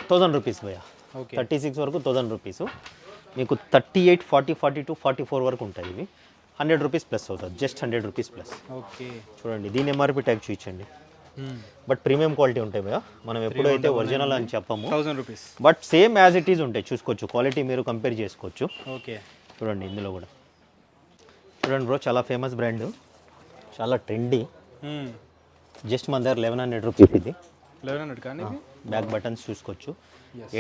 1000 రూపీస్ భయ్య. ఓకే, 36 వరకు 1000 రూపీస్. మీకు 38, 40, 42, 44 వరకు ఉంటాయి. ఇవి 100 రూపీస్ ప్లస్ అవుతుంది. Just 100 rupees plus. ఓకే, చూడండి, దీని ఎంఆర్పి ట్యాగ్ చూపించండి. బట్ ప్రీమియం క్వాలిటీ ఉంటాయి భయ్య. మనం ఎప్పుడైతే ఒరిజినల్ అని చెప్పాము. 1000 rupees. But same as it is ఉంటాయి. చూసుకోవచ్చు, క్వాలిటీ మీరు కంపేర్ చేసుకోవచ్చు. ఓకే, చూడండి, ఇందులో కూడా చూడండి బ్రో, చాలా ఫేమస్ బ్రాండ్, చాలా ట్రెండీ. జస్ట్ మన దగ్గర 1100 రూపీస్ ఇది. 1100 కానీ బ్యాక్ బటన్స్ చూసుకోవచ్చు.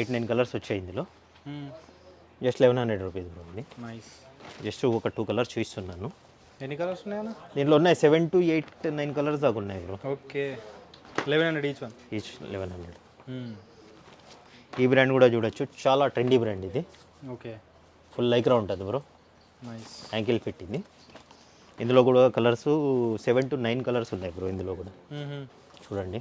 8-9 కలర్స్ వచ్చాయి ఇందులో. జస్ట్ 1100 రూపీస్ బ్రో ఇది. నైస్. జస్ట్ ఒక 2 కలర్స్ చూపిస్తున్నాను. ఎన్ని కలర్స్ ఉన్నాయన్న? దీంట్లో ఉన్నాయి 7 to 8, 9 కలర్స్ దాకా ఉన్నాయి bro. Okay, 1100 each one. Each 1100. ఈ బ్రాండ్ కూడా చూడొచ్చు, చాలా ట్రెండీ బ్రాండ్ ఇది. ఓకే, ఫుల్ లైక్రా ఉంటుంది బ్రో. నైస్. యాంకిల్ ఫిట్ ఇది. ఇందులో కూడా కలర్స్ 7 to 9 కలర్స్ ఉన్నాయి బ్రో ఇందులో కూడా. చూడండి,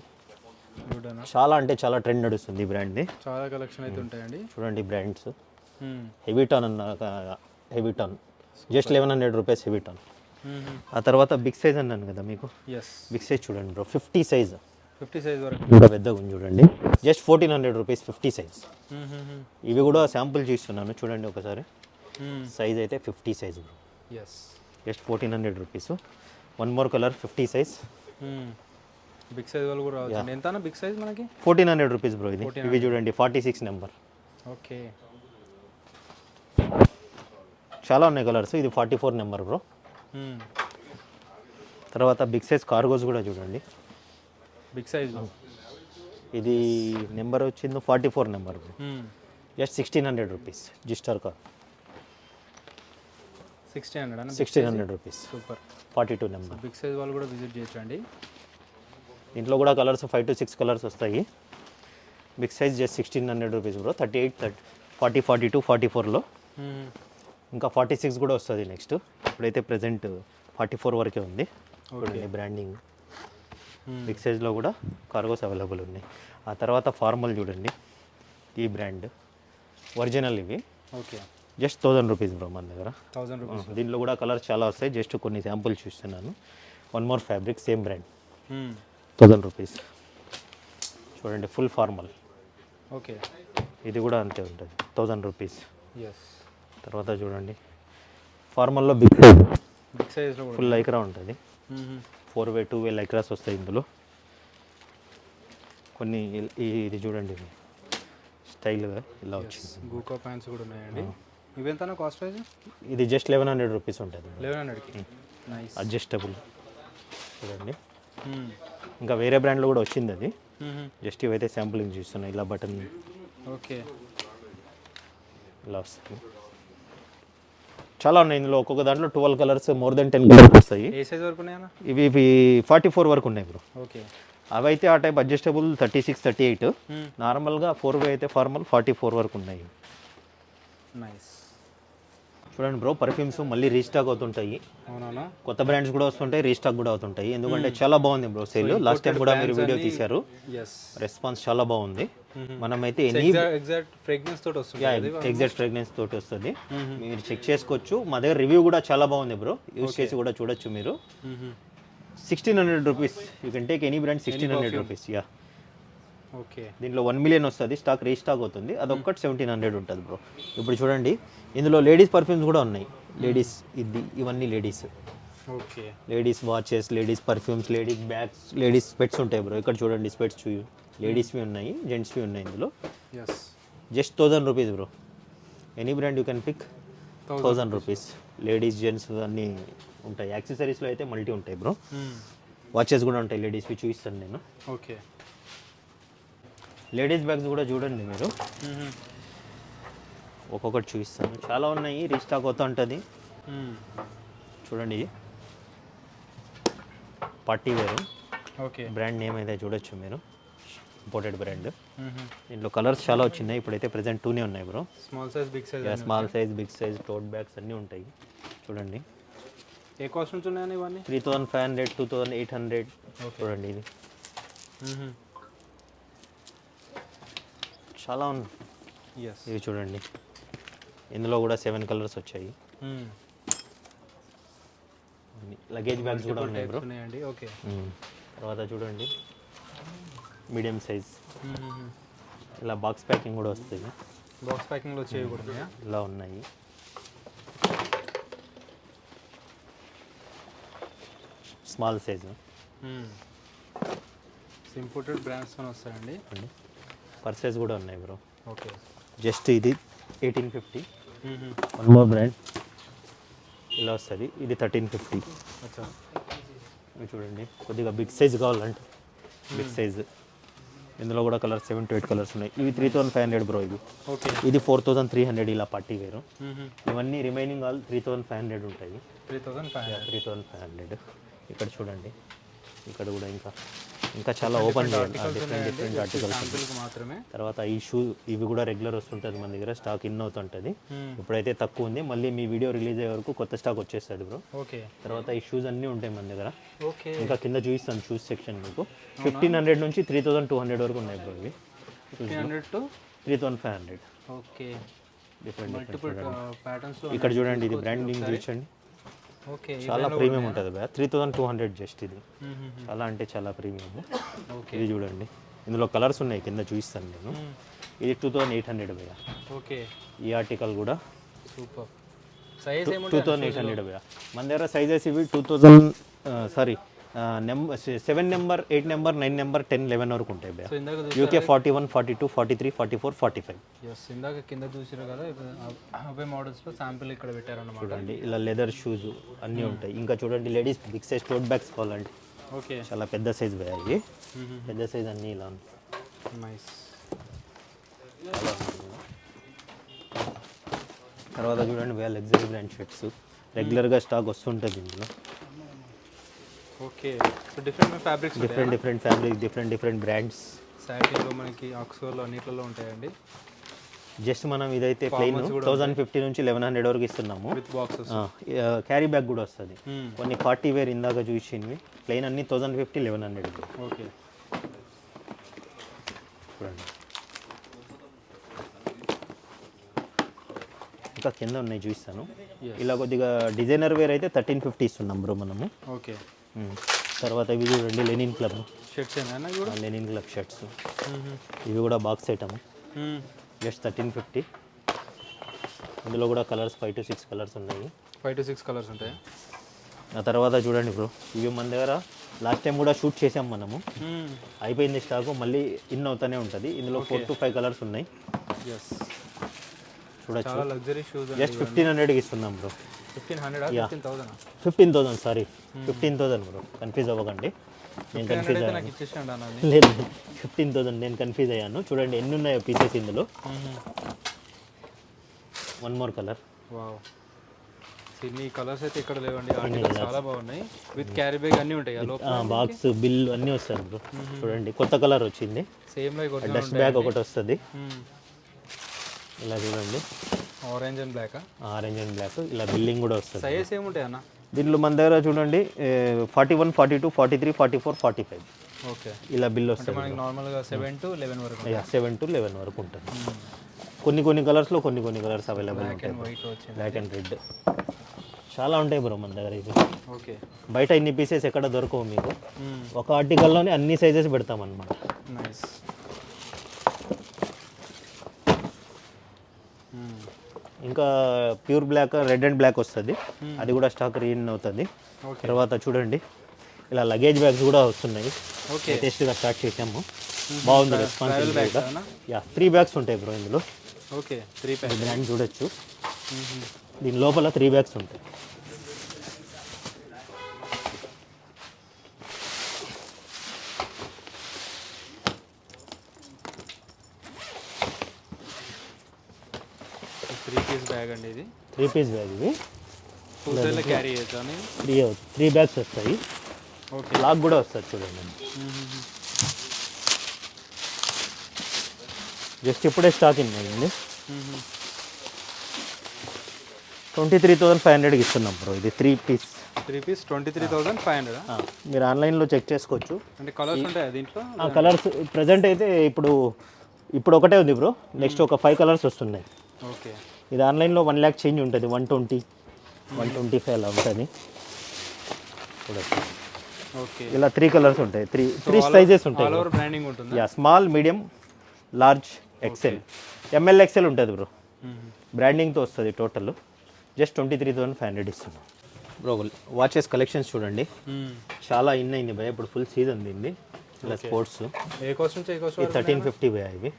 గుడ్ అన్న. చాలా అంటే చాలా ట్రెండ్ నడుస్తుంది ఈ బ్రాండ్ది. చాలా కలెక్షన్ అయితే ఉంటాయండి. చూడండి బ్రాండ్స్. హెవీటాన్ అన్న, హెవీటాన్ జస్ట్ 1100 రూపీస్ హెవీటాన్. ఆ తర్వాత బిగ్ సైజ్ అన్నాను కదా మీకు. ఎస్, బిగ్ సైజ్ చూడండి బ్రో, 50 సైజ్. 50 సైజ్ వరకు ఇంకా పెద్దగా ఉంది చూడండి. Just 1400 rupees 50 size. ఇవి కూడా శాంపుల్ చూస్తున్నాను, చూడండి ఒకసారి. సైజ్ అయితే 50 size bro. Yes, just 1400 rupees. One more colour 50 size. Big size వాళ్ళు కూడా రావచ్చు. ఎంత బిగ్ సైజ్ మనకి? 1400 రూపీస్ బ్రో ఇది. ఇవి చూడండి 46 నెంబర్. ఓకే, చాలా ఉన్నాయి కలర్స్. ఇది 44 నెంబర్ బ్రో. తర్వాత బిగ్ సైజ్ కార్గోస్ కూడా చూడండి. బిగ్ సైజ్ ఇది నెంబర్ వచ్చింది 44 నెంబర్ బ్రో. Just 1600 rupees. జిస్టర్ కార్ 1600 rupees. Super. 42 number. Big size వాళ్ళు కూడా విజిట్ చేయొచ్చండి. ఇంట్లో కూడా కలర్స్ 5 to 6 కలర్స్ వస్తాయి. Big size just 1600 rupees bro. 38, 40, 42, 44లో ఇంకా 46 కూడా వస్తుంది నెక్స్ట్. ఇప్పుడైతే ప్రెజెంట్ 44 వరకే ఉంది. చూడండి బ్రాండింగ్. బిగ్ సైజ్లో కూడా కార్గోస్ అవైలబుల్ ఉన్నాయి. ఆ తర్వాత ఫార్మల్ చూడండి, ఈ బ్రాండ్ ఒరిజినల్ ఇవి. ఓకే, జస్ట్ 1000 రూపీస్ బ్రో మన దగ్గర. 1000 రూపీస్. దీంట్లో కూడా కలర్స్ చాలా వస్తాయి. జస్ట్ కొన్ని శాంపుల్ చూస్తున్నాను. One more fabric, same brand, 1000 rupees. చూడండి ఫుల్ ఫార్మల్. ఓకే, ఇది కూడా అంతే ఉంటుంది, 1000 రూపీస్. ఎస్. తర్వాత చూడండి ఫార్మల్లో బిగ్ సైజ్, బిగ్ సైజ్లో ఫుల్ లైక్రా ఉంటుంది. 4way 2way లైక్రాస్ వస్తాయి ఇందులో. కొన్ని ఇది చూడండి స్టైల్గా ఇలా వచ్చింది. గూకో ప్యాంట్స్ కూడా ఉన్నాయండి. ఇవి ఎంత కాస్ట్ ప్రైస్? ఇది జస్ట్ 1100 రూపీస్ ఉంటుంది. 1100కి. నైస్. అడ్జస్టబుల్ చూడండి. ఇంకా వేరే బ్రాండ్లో కూడా వచ్చింది అది. జస్ట్ ఇవైతే శాంపులింగ్ చూస్తున్నాయి. ఇలా బటన్ ఓకే, ఇలా వస్తుంది. చాలా ఉన్నాయి ఇందులో. ఒక్కొక్క దాంట్లో 12 కలర్స్, మోర్ దెన్ 10 కలర్స్ వస్తాయి. ఏ సైజ్ వరకు ఉన్నాయన్నా? ఇవి 44 వరకు ఉన్నాయి బ్రో. ఓకే, అవి అయితే ఆ టైప్ అడ్జస్టబుల్ 36, 38. నార్మల్గా 4way అయితే ఫార్మల్ 44 వరకు ఉన్నాయి. నైస్. చూడండి బ్రో, పర్ఫ్యూమ్స్ మళ్ళీ రీస్టాక్ అవుతుంటాయి. అవునా? కొత్త బ్రాండ్స్ కూడా వస్తుంటాయి, రీస్టాక్ కూడా అవుతుంటాయి. ఎందుకంటే చాలా బాగుంది బ్రో సేల్. లాస్ట్ టైం కూడా మీరు వీడియో తీశారు, రెస్పాన్స్ చాలా బాగుంది. మనమైతే ఎగ్జాక్ట్ ఫ్రేగ్రెన్స్ తోటి వస్తుంది. ఎగ్జాక్ట్ ఫ్రేగ్రెన్స్ తోటి వస్తుంది. మీరు చెక్ చేసుకోవచ్చు. మా దగ్గర రివ్యూ కూడా చాలా బాగుంది బ్రో. యూస్ చేసి కూడా చూడొచ్చు మీరు. 1600 rupees. You can take any brand 1600 rupees. Yeah, okay. దీంట్లో 1 million వస్తుంది. స్టాక్ రీస్టాక్ అవుతుంది. అదొక్కటి 1700 ఉంటుంది బ్రో. ఇప్పుడు చూడండి ఇందులో లేడీస్ పర్ఫ్యూమ్స్ కూడా ఉన్నాయి. లేడీస్ ఇవన్నీ ladies. Okay, ladies watches, ladies perfumes, ladies bags, ladies specs ఉంటాయి బ్రో. ఇక్కడ చూడండి స్పెట్స్ లేడీస్వి ఉన్నాయి, జెంట్స్వి ఉన్నాయి ఇందులో. Yes. Just 1000 rupees bro. Any brand you can pick 1000 rupees. Ladies, gents అన్నీ ఉంటాయి. యాక్సెసరీస్లో అయితే మల్టీ ఉంటాయి బ్రో. వాచెస్ కూడా ఉంటాయి లేడీస్వి, చూపిస్తాను నేను. ఓకే, లేడీస్ బ్యాగ్స్ కూడా చూడండి మీరు, ఒక్కొక్కటి చూపిస్తాను. చాలా ఉన్నాయి, రీస్టాక్ అవుతూ ఉంటుంది. చూడండి, పార్టీ వేరు. ఓకే, బ్రాండ్ నేమ్ అయితే చూడొచ్చు మీరు, ఇంపోర్టెడ్ బ్రాండ్. దీంట్లో కలర్స్ చాలా వచ్చినాయి, ఇప్పుడైతే ప్రెజెంట్ 2నే ఉన్నాయి bro. Small size big size small size, big size, tote bags అన్నీ ఉంటాయి. చూడండి, ఏ కాస్ట్ నుంచి ఉన్నాయని ఇవన్నీ? 3500, 2800. చూడండి, ఇది చాలా ఉన్నాయి. ఇవి చూడండి, ఇందులో కూడా 7 కలర్స్ వచ్చాయి. లగేజ్ బ్యాగ్స్ కూడా ఉన్నాయి బ్రో. ఓకే, తర్వాత చూడండి, మీడియం సైజ్, ఇలా బాక్స్ ప్యాకింగ్ కూడా వస్తుంది. బాక్స్ ప్యాకింగ్లో వచ్చేవి కూడా ఉన్నాయా? ఇలా ఉన్నాయి. స్మాల్ సైజ్, ఇంపోర్టెడ్ బ్రాండ్స్ వస్తాయండి. పర్సెస్ కూడా ఉన్నాయి బ్రో. ఓకే, జస్ట్ ఇది 1850. వన్ మోర్ బ్రాండ్ ఇలా వస్తుంది, ఇది 1350. అచ్చా, ఇవి చూడండి, కొద్దిగా బిగ్ సైజ్ కావాలంటే బిగ్ సైజ్. ఇందులో కూడా కలర్స్ 7 to 8 కలర్స్ ఉన్నాయి. ఇవి 3500 బ్రో. ఇవి ఓకే, ఇది 4300. ఇలా పార్టీ వేరు. ఇవన్నీ రిమైనింగ్ ఆల్ 3500 ఉంటాయి. 3500. ఇక్కడ చూడండి, ఇక్కడ కూడా ఇంకా చాలా ఓపెన్ చేయండి, డిఫరెంట్ ఆర్టికల్స్ మాత్రమే. తర్వాత ఈ షూ, ఇవి కూడా రెగ్యులర్ వస్తుంటుంది మన దగ్గర, స్టాక్ ఇన్ అవుతుంటుంది. ఇప్పుడైతే తక్కువ ఉంది, మళ్ళీ మీ వీడియో రిలీజ్ అయ్యే వరకు కొత్త స్టాక్ వచ్చేస్తుంది బ్రో. ఓకే, తర్వాత ఈ షూస్ అన్నీ ఉంటాయి మన దగ్గర. ఓకే, ఇంకా కింద చూపిస్తాను షూస్ సెక్షన్ మీకు. 1500 నుంచి 3200 వరకు ఉన్నాయి బ్రో. ఇవి 1500 to 3500. Okay, different patterns. ఇక్కడ చూడండి, ఇది బ్రాండింగ్ చూడండి, ఓకే, చాలా ప్రీమియం ఉంటుంది భయ. 3200 జస్ట్. ఇది చాలా అంటే చాలా ప్రీమియం. ఇది చూడండి, ఇందులో కలర్స్ ఉన్నాయి, కింద చూపిస్తాను నేను. ఇది 2800 భయ. ఓకే, ఈ ఆర్టికల్ కూడా సూపర్. సైజ్ 2800 భయ. మన దగ్గర సైజెస్ ఇవి 2000 సారీ 7 నెంబర్, 8 నెంబర్, 9 నెంబర్, 10, 11 వరకు ఉంటాయి భయ. యూకే 41, 42, 43, 44, 45. ఎస్, ఇందాక కింద చూసారు కదా, అవే మోడల్స్లో శాంపిల్ ఇక్కడ పెట్టారన్నమాట. చూడండి, ఇలా లెదర్ షూస్ అన్నీ ఉంటాయి. ఇంకా చూడండి, ladies big size tote bags కావాలంటే ఓకే, చాలా పెద్ద సైజ్ భయ. ఇవి పెద్ద సైజ్ అన్నీ ఇలా ఉంటాయి. నైస్. తర్వాత చూడండి భయ, లగ్జరీ బ్రాండ్ షర్ట్స్ రెగ్యులర్గా స్టాక్ వస్తుంటుంది ఇందులో. Okay, so different fabrics, different fabric, different brands. సాటిన్లో మనకి ఆక్స్ఫోర్డ్లో అన్నిట్లలో ఉంటాయండి. జస్ట్ మనం ఇదైతే ప్లెయిన్ 1050 నుంచి 1100 వరకు ఇస్తున్నాము. విత్ బాక్సెస్, క్యారీ బ్యాగ్ కూడా వస్తుంది. కొన్ని పార్టీ వేర్ ఇందాక చూసింది ప్లెయిన్ అన్ని 1050, 1100. ఓకే, చూడండి, ఇంకా కింద ఉన్నాయి చూపిస్తాను. ఇలా కొద్దిగా డిజైనర్ వేర్ అయితే 1350 ఇస్తున్నాం బ్రో మనము. ఓకే, తర్వాత ఇవి చూడండి, లెనిన్ క్లబ్ షర్ట్స్ ఏనా కూడా? Linen club shirts. ఇవి కూడా బాక్స్ ఐటమ్, జస్ట్ 1350. ఇందులో కూడా కలర్స్ 5 to 6 కలర్స్ ఉన్నాయి. 5 to 6 కలర్స్ ఉంటాయి. ఆ తర్వాత చూడండి బ్రో, ఇవి మన దగ్గర లాస్ట్ టైం కూడా షూట్ చేసాం మనము. అయిపోయింది స్టాక్, మళ్ళీ ఇన్ అవుతూనే ఉంటుంది. ఇందులో 4 to 5 కలర్స్ ఉన్నాయి. చూడొచ్చు, చాలా లగ్జరీ షూస్. జస్ట్ 1500కి ఇస్తున్నాం బ్రో. 15,000 సారీ 15,000 బ్రో, కన్ఫ్యూజ్ అవ్వకండి. నేను కన్ఫ్యూజ్ అయ్యాను. లేదు, 15,000 నేను కన్ఫ్యూజ్ అయ్యాను. చూడండి ఎన్ని ఉన్నాయో పీసెస్ ఇందులో. One more colour. వావ్, ఇన్ని కలర్స్ అయితే ఇక్కడ లేవండి. ఆర్టికల్స్ చాలా బాగున్నాయి. విత్ క్యారీ బ్యాగ్ అన్నీ ఉంటాయి లోపల. బాక్స్, బిల్ అన్నీ వస్తాయి బ్రో. చూడండి, కొత్త కలర్ వచ్చింది. సేమ్ లైక్ డస్ట్ బ్యాగ్ ఒకటి వస్తుంది. ఇలా చూడండి, ఆరెంజ్ అండ్ బ్లాక్. ఇలా బిల్లింగ్ కూడా వస్తుంది. సైజ్ ఏముంటాయి అన్న దీంట్లో మన దగ్గర? చూడండి 41, 42, 43, 44, 45. ఓకే, ఇలా బిల్ వస్తుంది. మనకి నార్మల్గా 7 to 11 వరకు. 7 to 11 వరకు ఉంటుంది. కొన్ని కలర్స్లో కొన్ని కలర్స్ అవైలబుల్ ఉంటాయి. బ్లాక్ అండ్ రెడ్ చాలా ఉంటాయి బ్రో మన దగ్గర. ఇది ఓకే, బయట ఇన్ని పీసెస్ ఎక్కడ దొరకవు మీకు. ఒక ఆర్టికల్లోనే అన్ని సైజెస్ పెడతాం అన్నమాట. నైస్. ఇంకా pure black, red and black వస్తుంది. అది కూడా స్టాక్ రీన్ అవుతుంది. తర్వాత చూడండి, ఇలా లగేజ్ బ్యాగ్స్ కూడా వస్తున్నాయి. లేటెస్ట్గా స్టార్ట్ చేసాము. బాగుంది రెస్పాన్సిబిలిటీ కూడా. 3 బ్యాగ్స్ ఉంటాయి బ్రో ఇందులో. ఓకే, 3 బ్యాగ్స్ బ్రాండ్ చూడొచ్చు. దీని లోపల 3 బ్యాగ్స్ ఉంటాయి. బ్యాగ్ అండి ఇది. 3 పీస్ బ్యాగ్ ఇది. ఫుల్ సైజ్లో క్యారీ చేయొచ్చు అని. 3 బ్యాగ్స్ వస్తాయి. ఓకే. లాక్ కూడా వస్తుంది చూడండి. జస్ట్ ఇప్పుడే స్టాక్ ఇవ్వండి. 23,500కి ఇస్తున్నాం బ్రో. ఇది 3 పీస్ 23,500. మీరు ఆన్లైన్లో చెక్ చేసుకోవచ్చు. అంటే కలర్స్ ఉంటాయా దీంట్లో? కలర్స్ ప్రజెంట్ అయితే ఇప్పుడు ఒకటే ఉంది బ్రో. నెక్స్ట్ ఒక 5 కలర్స్ వస్తున్నాయి. ఓకే. ఇది ఆన్లైన్లో 1 lakh చేంజ్ ఉంటుంది. 120, 125 అలా ఉంటుంది. ఓకే. ఇలా 3 కలర్స్ ఉంటాయి. 3 సైజెస్ ఉంటాయి. ఆల్ ఓవర్ బ్రాండింగ్ ఉంటుంది. Yeah, small, medium, large, XL, ML XL ఉంటుంది బ్రో. బ్రాండింగ్తో వస్తుంది టోటల్. జస్ట్ 23,500 ఇస్తున్నాం బ్రో. వాచెస్ కలెక్షన్స్ చూడండి, చాలా ఇన్ అయింది భయ. ఇప్పుడు ఫుల్ సీజన్ దీన్ని. ఇలా స్పోర్ట్స్ ఏ కాస్ట్ నుంచి ఏ కాస్ట్? 1350 భయ. ఇవి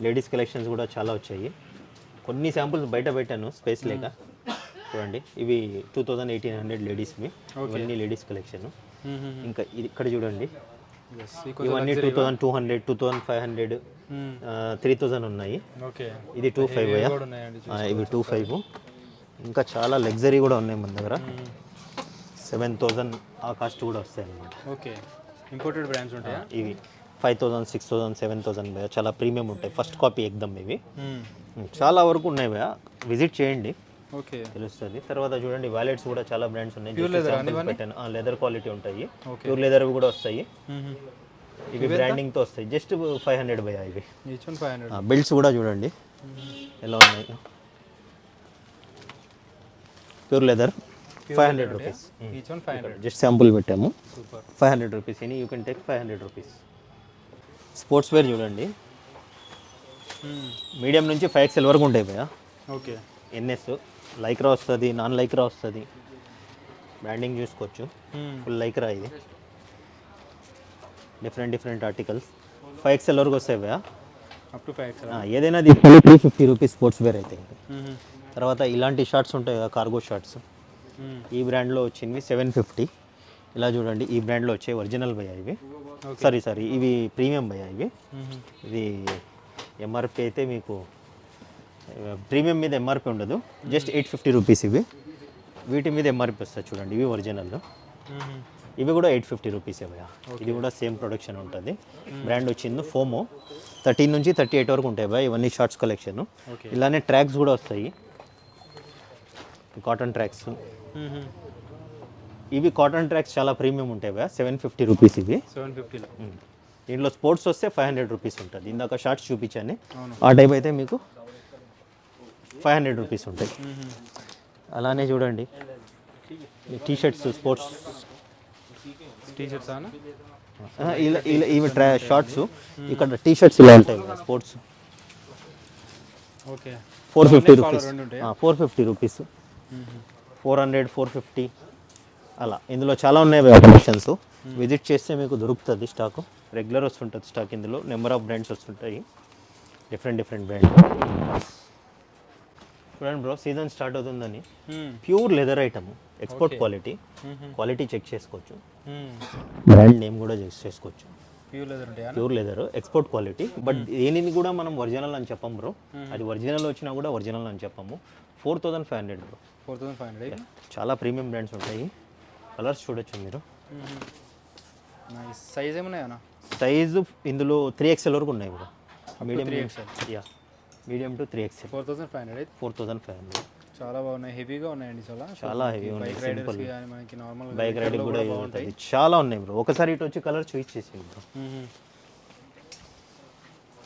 లేడీస్ కలెక్షన్స్ కూడా చాలా వచ్చాయి. కొన్ని శాంపుల్స్ బయట పెట్టాను స్పేస్ లేక. చూడండి, ఇవి 2,1800 లేడీస్వి. ఇవన్నీ లేడీస్ కలెక్షన్. ఇంకా ఇక్కడ చూడండి, ఇవన్నీ 2,200, 2,500, 3,000 ఉన్నాయి. ఇది 2,500 భయ. ఇవి 2,500. ఇంకా చాలా లగ్జరీ కూడా ఉన్నాయి మన దగ్గర. 7,000 ఆ కాస్ట్ కూడా వస్తాయి అన్నమాట. ఓకే. ఇంపోర్టెడ్ బ్రాండ్స్ ఉంటాయా? ఇవి 5,000, 6,000, 7,000 భయ. చాలా ప్రీమియం ఉంటాయి. ఫస్ట్ కాపీ ఎగ్దమ్ ఇవి. చాలా వరకు ఉన్నాయి భయ. విజిట్ చేయండి, ఓకే, తెలుస్తుంది. తర్వాత చూడండి, వాలెట్స్ కూడా చాలా బ్రాండ్స్ ఉన్నాయి. పెట్టాను. లెదర్ క్వాలిటీ ఉంటాయి. ప్యూర్ లెదర్ కూడా వస్తాయి. ఇవి బ్రాండింగ్తో వస్తాయి. జస్ట్ 500 భయ. ఇవి బెల్ట్స్ కూడా చూడండి ఎలా ఉన్నాయి. Pure leather 500 rupees. Just sample పెట్టాము. 500 rupees. Any you can take 500 rupees. Sports wear చూడండి, మీడియం నుంచి 5XL వరకు ఉంటాయి భయ. ఓకే. NS లైక్రా వస్తుంది, నాన్ లైక్రా వస్తుంది. బ్రాండింగ్ చూసుకోవచ్చు. ఫుల్ లైక్రా ఇది. డిఫరెంట్ ఆర్టికల్స్ 5XL వరకు వస్తాయి భయ. Up to 5XL. ఏదైనా తీసుకోవాలి 350 రూపీస్ స్పోర్ట్స్ వేర్ అయితే. తర్వాత ఇలాంటి షార్ట్స్ ఉంటాయి కదా, కార్గో షార్ట్స్. ఈ బ్రాండ్లో వచ్చినవి 750. ఇలా చూడండి, ఈ బ్రాండ్లో వచ్చాయి ఒరిజినల్ భయ ఇవి. సారీ ఇవి ప్రీమియం భయ ఇవి. ఇది MRP అయితే మీకు ప్రీమియం మీద MRP ఉండదు. జస్ట్ 850 రూపీస్ ఇవి. వీటి మీద MRP వస్తుంది చూడండి. ఇవి ఒరిజినల్. ఇవి కూడా 850 రూపీసే భయ. ఇది కూడా సేమ్ ప్రొడక్షన్ ఉంటుంది. బ్రాండ్ వచ్చింది ఫోమో. 13 నుంచి 38 వరకు ఉంటాయి భయ. ఇవన్నీ షార్ట్స్ కలెక్షన్. ఇలానే ట్రాక్స్ కూడా వస్తాయి, కాటన్ ట్రాక్స్. ఇవి కాటన్ ట్రాక్స్ చాలా ప్రీమియం ఉంటాయి భయ. 750 రూపీస్ ఇవి. 750. దీంట్లో స్పోర్ట్స్ వస్తే 500 రూపీస్ ఉంటుంది. ఇందాక షార్ట్స్ చూపించాను, ఆ టైప్ అయితే మీకు 500 రూపీస్ ఉంటాయి. అలానే చూడండి, టీషర్ట్స్, స్పోర్ట్స్ టీషర్ట్స్ ఇవి షార్ట్స్. ఇక్కడ టీషర్ట్స్ ఇలా ఉంటాయి స్పోర్ట్స్. ఓకే. 450 రూపీస్. 450 రూపీస్. 400, 450 అలా. ఇందులో చాలా ఉన్నాయి కలెక్షన్స్. విజిట్ చేస్తే మీకు దొరుకుతుంది స్టాక్. రెగ్యులర్ వస్తుంటుంది స్టాక్. ఇందులో నెంబర్ ఆఫ్ బ్రాండ్స్ వస్తుంటాయి, డిఫరెంట్ బ్రాండ్స్. చూడండి బ్రో, సీజన్ స్టార్ట్ అవుతుందని pure leather item, export quality check చేసుకోవచ్చు. బ్రాండ్ నేమ్ కూడా చెక్ చేసుకోవచ్చు. Pure leather export quality. But దేనిని కూడా మనం ఒరిజినల్ అని చెప్పం బ్రో. అది ఒరిజినల్ వచ్చినా కూడా ఒరిజినల్ అని చెప్పము. 4,500 బ్రో. 4,500. చాలా ప్రీమియం బ్రాండ్స్ ఉంటాయి. కలర్స్ చూడొచ్చు మీరు. సైజ్ ఏమున్నాయన్నా? సైజు ఇందులో 3XL వరకు ఉన్నాయి బ్రో. Medium to 3XL. 4,500. 4,500. చాలా బాగున్నాయి, హెవీగా ఉన్నాయండి. చాలా హెవీ ఉన్నాయి. సింపుల్ మనకి నార్మల్ బైక్ రైడింగ్ కూడా బాగుంటాయి. చాలా ఉన్నాయి బ్రో. ఒకసారి ఇటు వచ్చి కలర్ చూపించేసింది బ్రో.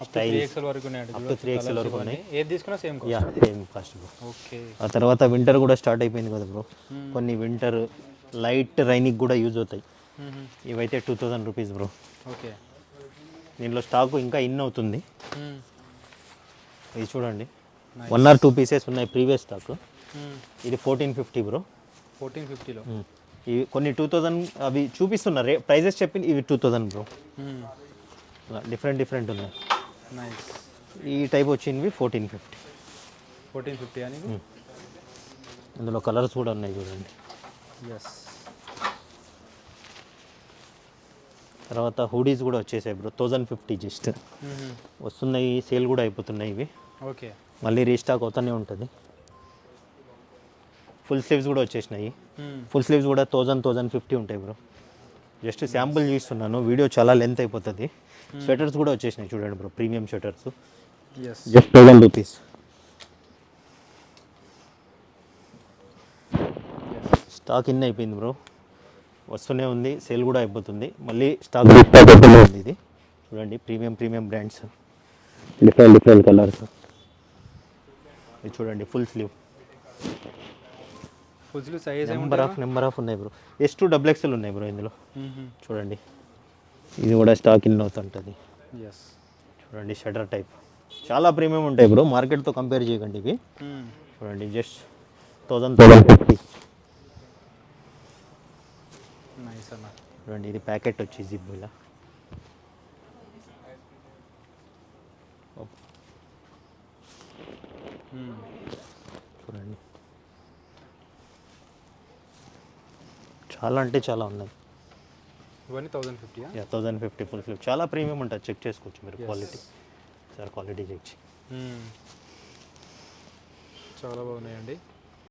అప్ టు 3XL వరకు ఉన్నాయండి. అప్ టు 3XL వరకు ఉన్నాయి. ఏది తీసుకున్నా సేమ్ కాస్ట్ బ్రో. ఓకే. ఆ తర్వాత వింటర్ కూడా స్టార్ట్ అయిపోయింది కదా బ్రో. కొన్ని వింటర్ లైట్ రైనింగ్ కూడా యూజ్ అవుతాయి. ఇవైతే 2,000 రూపీస్ బ్రో. ఓకే. దీంట్లో స్టాక్ ఇంకా ఇన్ అవుతుంది. ఇది చూడండి, 1 or 2 పీసెస్ ఉన్నాయి ప్రీవియస్ స్టాక్. ఇది 1450 బ్రో. 1450లో ఇవి కొన్ని 2,000 అవి చూపిస్తున్నారు ప్రైజెస్ చెప్పి. ఇవి 2,000 బ్రో. డిఫరెంట్ ఉన్నాయి. ఈ టైప్ వచ్చినవి 1450 అని. ఇందులో కలర్స్ కూడా ఉన్నాయి చూడండి. తర్వాత హూడీస్ కూడా వచ్చేసాయి బ్రో. 1,050 జస్ట్ వస్తున్నాయి. సేల్ కూడా అయిపోతున్నాయి ఇవి. ఓకే. మళ్ళీ రీస్టాక్ అవుతూనే ఉంటుంది. ఫుల్ స్లీవ్స్ కూడా వచ్చేసినాయి. ఫుల్ స్లీవ్స్ కూడా 1050 ఉంటాయి బ్రో. జస్ట్ శాంపుల్ చూస్తున్నాను, వీడియో చాలా లెంత్ అయిపోతుంది. స్వెటర్స్ కూడా వచ్చేసినాయి చూడండి bro, premium sweaters just 1000 rupees. Stock in అయిపోయింది బ్రో, వస్తూనే ఉంది, సేల్ కూడా అయిపోతుంది. మళ్ళీ స్టాక్ ఉంది. ఇది చూడండి, ప్రీమియం బ్రాండ్స్, డిఫరెంట్ కలర్స్. ఇది చూడండి full sleeve size number of ఉన్నాయి బ్రో. S2 XXL ఉన్నాయి బ్రో ఇందులో. చూడండి, ఇది కూడా స్టాక్ ఇన్ అవుతుంటుంది. చూడండి షటర్ టైప్, చాలా ప్రీమియం ఉంటాయి బ్రో, మార్కెట్తో కంపేర్ చేయకండి ఇవి. చూడండి జస్ట్ 1050. చూడండి, ఇది ప్యాకెట్ వచ్చి జిప్ ఇలా. చూడండి, చాలా అంటే చాలా ఉన్నాయి. ఇవన్నీ 1050. 1050 ఫుల్ స్లీవ్, చాలా ప్రీమియం ఉంటుంది, చెక్ చేసుకోవచ్చు మీరు క్వాలిటీ. సార్ క్వాలిటీ చెక్ చాలా బాగున్నాయండి.